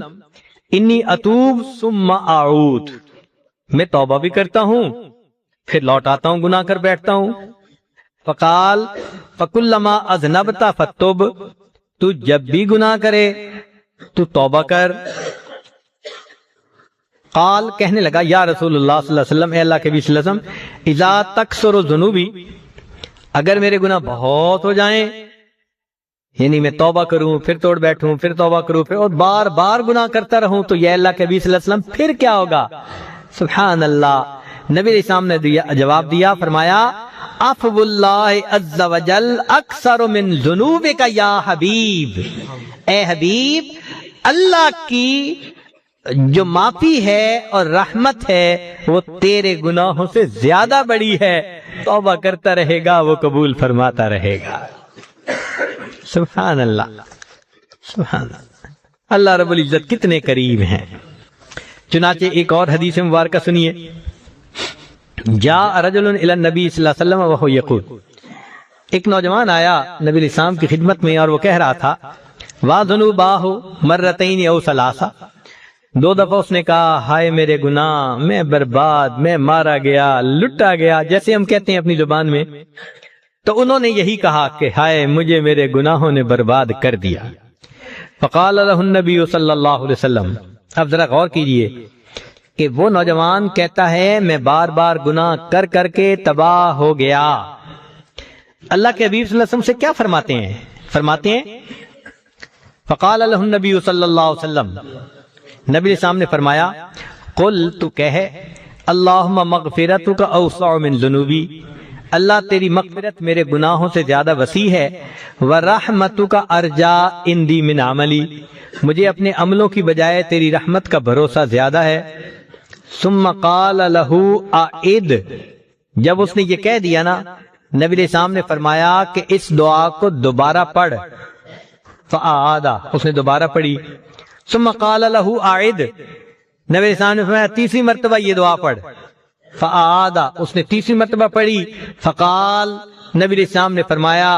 Speaker 1: انی اتوب ثم اعود، میں توبہ بھی کرتا ہوں پھر لوٹ آتا ہوں گناہ کر بیٹھتا ہوں. فقال فکلما اذنبت فتب، تو جب بھی گناہ کرے تو توبہ کر. قال کہنے لگا یا رسول اللہ صلی اللہ علیہ وسلم، اے اللہ کے نبی صلی اللہ علیہ وسلم اذا تکثر ذنوبی، اگر میرے گناہ بہت ہو جائیں، یعنی میں توبہ کروں پھر توڑ بیٹھوں پھر توبہ کروں پھر اور بار بار گناہ کرتا رہوں، تو یا اللہ کے نبی صلی اللہ علیہ وسلم پھر کیا ہوگا؟ سبحان اللہ. نبی علیہ السلام نے جواب دیا، فرمایا عفو اللہ عز وجل اکثر من ذنوبک یا حبیب، اے حبیب اللہ کی جو معافی ہے اور رحمت ہے وہ تیرے گناہوں سے زیادہ بڑی ہے، توبہ کرتا رہے گا وہ قبول فرماتا رہے گا. سبحان اللہ، سبحان اللہ. اللہ رب العزت کتنے کریم ہیں. چنانچہ ایک اور حدیث مبارکہ سنیے. جاء رجل الی النبی صلی اللہ علیہ وسلم وهو یقول، ایک نوجوان آیا نبی علیہ السلام کی خدمت میں اور وہ کہہ رہا تھا وَذُنُوبَاهُ مرتين او ثلاثا، 2 دفعہ اس نے کہا ہائے میرے گناہ، میں برباد، میں مارا گیا، لٹا گیا، جیسے ہم کہتے ہیں اپنی زبان میں. تو انہوں نے یہی کہا کہ ہائے مجھے میرے گناہوں نے برباد کر دیا۔ فقال لہ النبی صلی اللہ علیہ وسلم، اب ذرا غور کیجئے کہ وہ نوجوان کہتا ہے میں بار بار گناہ کر کر کے تباہ ہو گیا۔ اللہ کے حبیب صلی اللہ علیہ وسلم سے کیا فرماتے ہیں؟ فرماتے ہیں فقال لہ النبی صلی اللہ علیہ وسلم، نبی السلام نے فرمایا قل، تو کہے اللہم مغفرتک اوسع من ذنوبی، اللہ تیری مغفرت میرے گناہوں سے زیادہ وسیع ہے، ورحمتک ارجا عندی من عملی، مجھے اپنے عملوں کی بجائے تیری رحمت کا بھروسہ زیادہ ہے۔ ثم قال لہ اعد، جب اس نے یہ کہہ دیا نا، نبی علیہ السلام نے فرمایا کہ اس دعا کو دوبارہ پڑھ۔ فاعادہ، اس نے دوبارہ پڑھی۔ ثم قال لہ اعد، نبی علیہ السلام نے فرمایا تیسری مرتبہ یہ دعا پڑھ۔ فاعادہ، اس نے تیسری مرتبہ پڑھی۔ فقال، نبی علیہ السلام نے فرمایا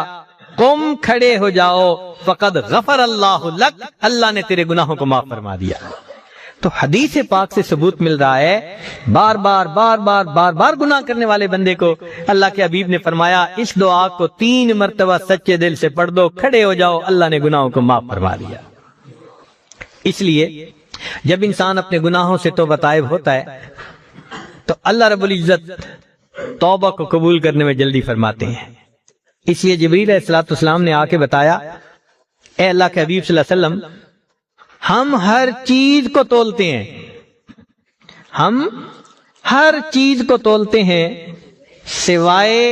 Speaker 1: قم، کھڑے ہو جاؤ، فقد غفر اللہ لک، اللہ نے تیرے گناہوں کو معاف فرما دیا۔ تو حدیث پاک سے ثبوت مل رہا ہے بار بار گناہ کرنے والے بندے کو اللہ کے حبیب نے فرمایا اس دعا کو 3 مرتبہ سچے دل سے پڑھ دو، کھڑے ہو جاؤ، اللہ نے گناہوں کو معاف فرما دیا۔ اس لیے جب انسان اپنے گناہوں سے توبہ طائب ہوتا ہے تو اللہ رب العزت توبہ کو قبول کرنے میں جلدی فرماتے ہیں۔ اس لیے جبریل علیہ السلام نے آ کے بتایا اے اللہ کے حبیب صلی اللہ علیہ وسلم، ہم ہر چیز کو تولتے ہیں، ہم ہر چیز کو تولتے ہیں سوائے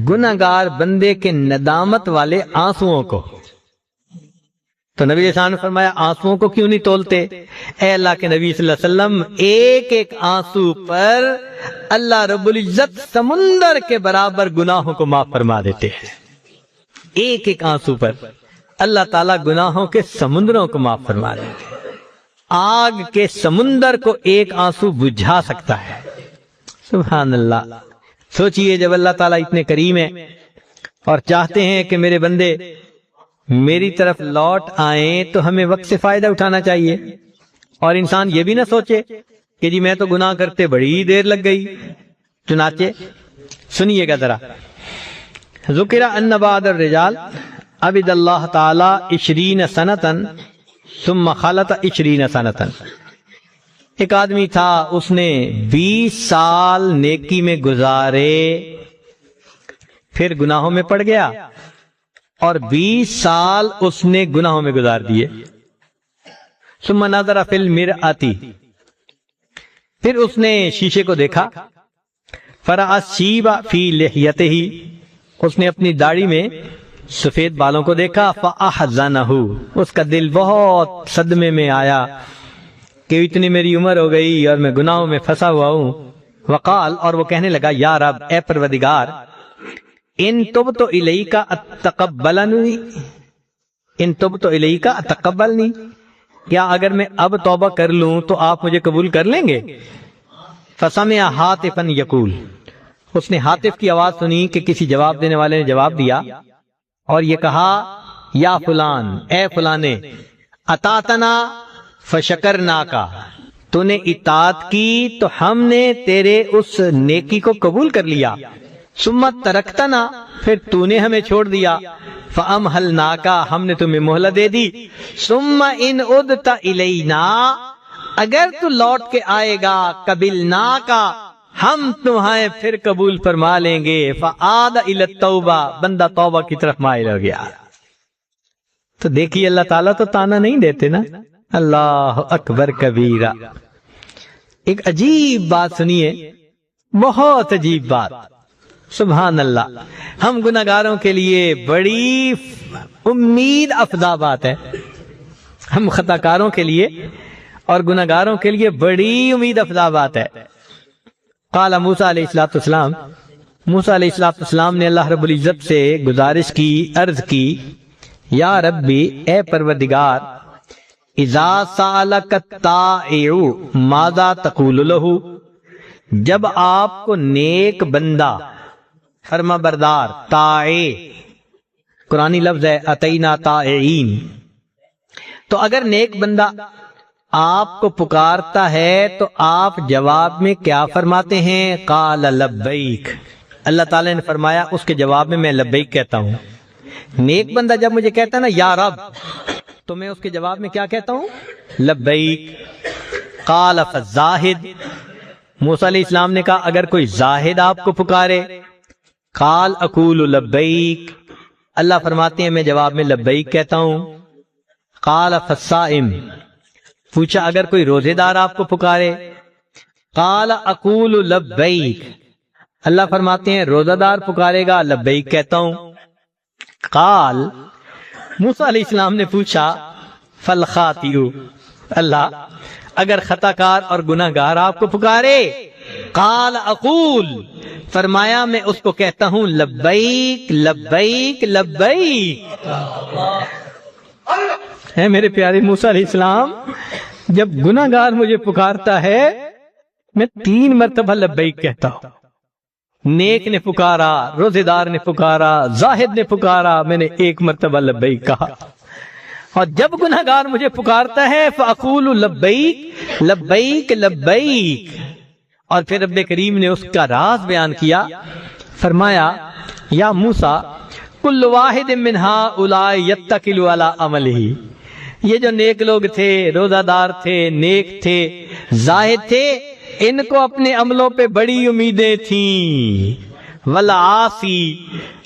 Speaker 1: گناہگار بندے کے ندامت والے آنسوؤں کو۔ تو نبی علیہ السلام نے فرمایا آنسوؤں کو کیوں نہیں تولتے؟ اے اللہ کے نبی صلی اللہ علیہ وسلم، ایک ایک آنسو پر اللہ رب العزت سمندر کے برابر گناہوں کو معاف فرما دیتے ہیں۔ ایک ایک آنسو پر اللہ تعالیٰ گناہوں کے سمندروں کو معاف فرما دیتے ہیں۔ آگ کے سمندر کو ایک آنسو بجھا سکتا ہے۔ سبحان اللہ۔ سوچئے جب اللہ تعالیٰ اتنے کریم ہیں اور چاہتے ہیں کہ میرے بندے میری طرف لوٹ آئیں تو ہمیں وقت سے فائدہ اٹھانا چاہیے، اور انسان یہ بھی نہ سوچے کہ جی میں تو گناہ کرتے بڑی دیر لگ گئی۔ چنانچہ سنیے گا ذرا، ذکر ان بعد الرجال عبد اللہ تعالی 20 سنتن ثم خلط 20 سنتن، ایک آدمی تھا اس نے 20 سال نیکی میں گزارے، پھر گناہوں میں پڑ گیا اور 20 سال اس نے گناہوں میں گزار دیے۔ ثم نظر فی المرآۃ، پھر اس نے شیشے کو دیکھا، فرأى الشیب فی لحیتہ، اس نے اپنی داڑھی میں سفید بالوں کو دیکھا، فأحزنہ، اس کا دل بہت صدمے میں آیا کہ اتنی میری عمر ہو گئی اور میں گناہوں میں پھنسا ہوا ہوں۔ وقال، اور وہ کہنے لگا یا رب، اے پروردگار، ان تبت الیک اتقبلنی، ان تبت الیک اتقبلنی، کیا اگر میں اب توبہ کر لوں تو آپ مجھے قبول کر لیں گے؟ فسمع ہاتفا یقول، اس نے ہاتف کی آواز سنی کہ کسی جواب دینے والے نے جواب دیا اور یہ کہا یا فلان، اے فلانے، اطاعتنا فشکرناکا، تو نے اطاعت کی تو ہم نے تیرے اس نیکی کو قبول کر لیا، ثم ترکتنا، پھر تو نے ہمیں چھوڑ دیا، فامہلناکا، ہم نے تمہیں مہلت دے دی، ثم ان عدت الینا، اگر تو لوٹ کے آئے گا، قبلناکا، ہم تمہیں پھر قبول فرما لیں گے، فعاد الی التوبہ، بندہ توبہ کی طرف مائل ہو گیا۔ تو دیکھیے اللہ تعالیٰ تو تانا نہیں دیتے نا، اللہ اکبر کبیرہ۔ ایک عجیب بات سنیے، بہت عجیب بات، سبحان اللہ۔ ہم گناہگاروں کے لیے بڑی امید افزا بات ہے، ہم خطاکاروں کے لیے اور گناہگاروں کے لیے بڑی امید افزا بات ہے۔ قال موسیٰ علیہ السلام، موسیٰ علیہ السلام نے اللہ رب العزت سے گزارش کی، عرض کی، یا ربی، اے پروردگار، اذا سألک الطائع ماذا تقول لہ، جب آپ کو نیک بندہ، فرما بردار، طائع قرآنی لفظ ہے، اتینا طائعین، تو اگر نیک بندہ آپ کو پکارتا ہے تو آپ جواب میں کیا فرماتے ہیں؟ قال لبیک، اللہ تعالیٰ نے فرمایا اس کے جواب میں میں لبیک کہتا ہوں۔ نیک بندہ جب مجھے کہتا ہے نا یا رب، تو میں اس کے جواب میں کیا کہتا ہوں؟ لبیک۔ قال فالزاہد، موسیٰ علیہ السلام نے کہا اگر کوئی زاہد آپ کو پکارے، قال اقول لبیک، اللہ فرماتے ہیں میں جواب میں لبیک کہتا ہوں۔ قال فالصائم، پوچھا اگر کوئی روزے دار آپ کو پکارے، قال اقول لبیک، اللہ فرماتے ہیں روزہ دار پکارے گا لبیک کہتا ہوں۔ قال، موسیٰ علیہ السلام نے پوچھا فالخاطئ، اللہ اگر خطا کار اور گناہ گار آپ کو پکارے، قال اقول، فرمایا میں اس کو کہتا ہوں لبیک لبیک لبیک۔ ہے میرے پیارے موسیٰ علیہ السلام، جب گناہ گار مجھے پکارتا ہے میں 3 مرتبہ لبیک کہتا ہوں۔ نیک نے پکارا، روزے دار نے پکارا، زاہد نے پکارا، میں نے 1 مرتبہ لبیک کہا۔ اور جب گناہ گار مجھے پکارتا ہے فَأَقُولُ لبیک لبیک لبیک، اور پھر رب کریم نے اس کا راز بیان کیا، فرمایا یا موسیٰ کل واحد من ہؤلاء یتکل علی عملہ، یہ جو نیک لوگ تھے، روزہ دار تھے، نیک تھے، زاہد تھے، ان کو اپنے عملوں پہ بڑی امیدیں تھیں۔ والعاصی،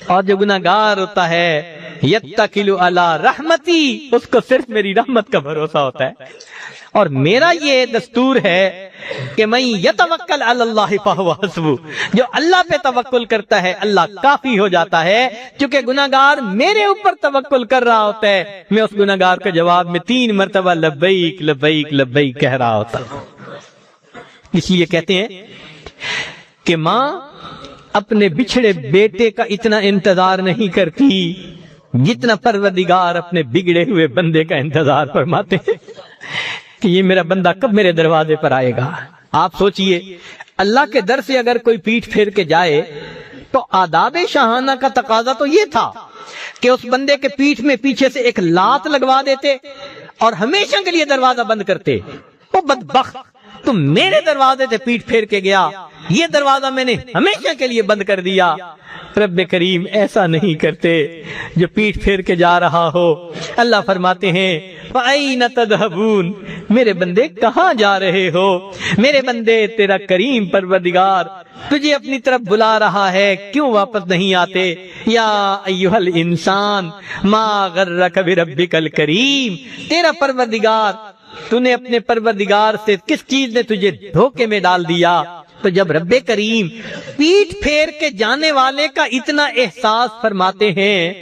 Speaker 1: اور جو گناہ گار ہوتا ہے، یتکل علی رحمتی، اس کو صرف میری رحمت کا بھروسہ ہوتا ہے۔ اور میرا یہ دستور ہے کہ من یتوکل علی اللہ فہو حسبہ، جو اللہ پہ توکل کرتا ہے اللہ کافی ہو جاتا ہے۔ چونکہ گناہ گار میرے اوپر توکل کر رہا ہوتا ہے، میں اس گناہ گار کے جواب میں 3 مرتبہ لبیک لبیک لبیک کہہ رہا ہوتا ہوں۔ اس لیے کہتے ہیں کہ ماں اپنے بچھڑے بیٹے کا اتنا انتظار نہیں کرتی جتنا پروردگار اپنے بگڑے ہوئے بندے کا انتظار فرماتے ہیں کہ یہ میرا بندہ کب میرے دروازے پر آئے گا۔ آپ سوچئے اللہ کے در سے اگر کوئی پیٹھ پھیر کے جائے تو آداب شاہانہ کا تقاضا تو یہ تھا کہ اس بندے کے پیٹھ میں پیچھے سے ایک لات لگوا دیتے اور ہمیشہ کے لیے دروازہ بند کرتے۔ وہ بدبخت، تم میرے دروازے سے پیٹھ پھیر کے گیا، یہ دروازہ میں نے ہمیشہ کے لیے بند کر دیا۔ رب کریم ایسا نہیں کرتے جو پیٹھ پھیر کے جا رہا ہو۔ اللہ فرماتے ہیں فَأَيْنَ تَذْهَبُونَ، میرے بندے کہاں جا رہے ہو؟ میرے بندے تیرا کریم پروردگار تجھے اپنی طرف بلا رہا ہے، کیوں واپس نہیں آتے؟ یا ایھا الانسان ما غرک بربک الکریم، تیرا پروردگار، تو نے اپنے پروردگار سے کس چیز نے تجھے دھوکے میں ڈال دیا؟ تو جب رب کریم پیٹھ پھیر کے جانے والے کا اتنا احساس فرماتے ہیں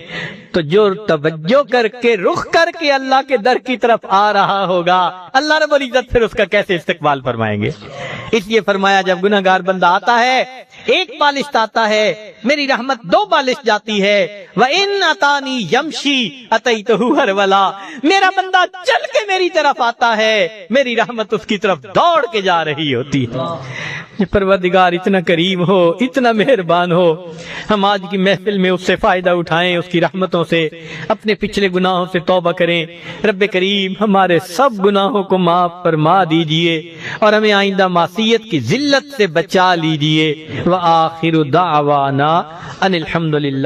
Speaker 1: تو جو توجہ کر کے رخ کر کے اللہ کے در کی طرف آ رہا ہوگا، اللہ رب العزت پھر اس کا کیسے استقبال فرمائیں گے؟ اس لیے فرمایا جب گناہ گار بندہ آتا ہے، 1 بالشت آتا ہے، میری رحمت 2 بالشت جاتی ہے۔ وَإِنْ أَتَانِي يَمْشِي أَتَيْتُهُ هَرْوَلًا، میرا بندہ چل کے میری طرف آتا ہے، میری رحمت اس کی طرف دوڑ کے جا رہی ہوتی ہے۔ یہ پروردگار اتنا کریم ہو، اتنا مہربان ہو، ہم آج کی محفل میں اس سے فائدہ اٹھائیں، اس کی رحمتوں سے، اپنے پچھلے گناہوں سے توبہ کریں۔ رب کریم ہمارے سب گناہوں کو معاف فرما دیجئے اور ہمیں آئندہ معصیت کی ذلت سے بچا لیجئے۔ وآخر دعوانا ان الحمدللہ۔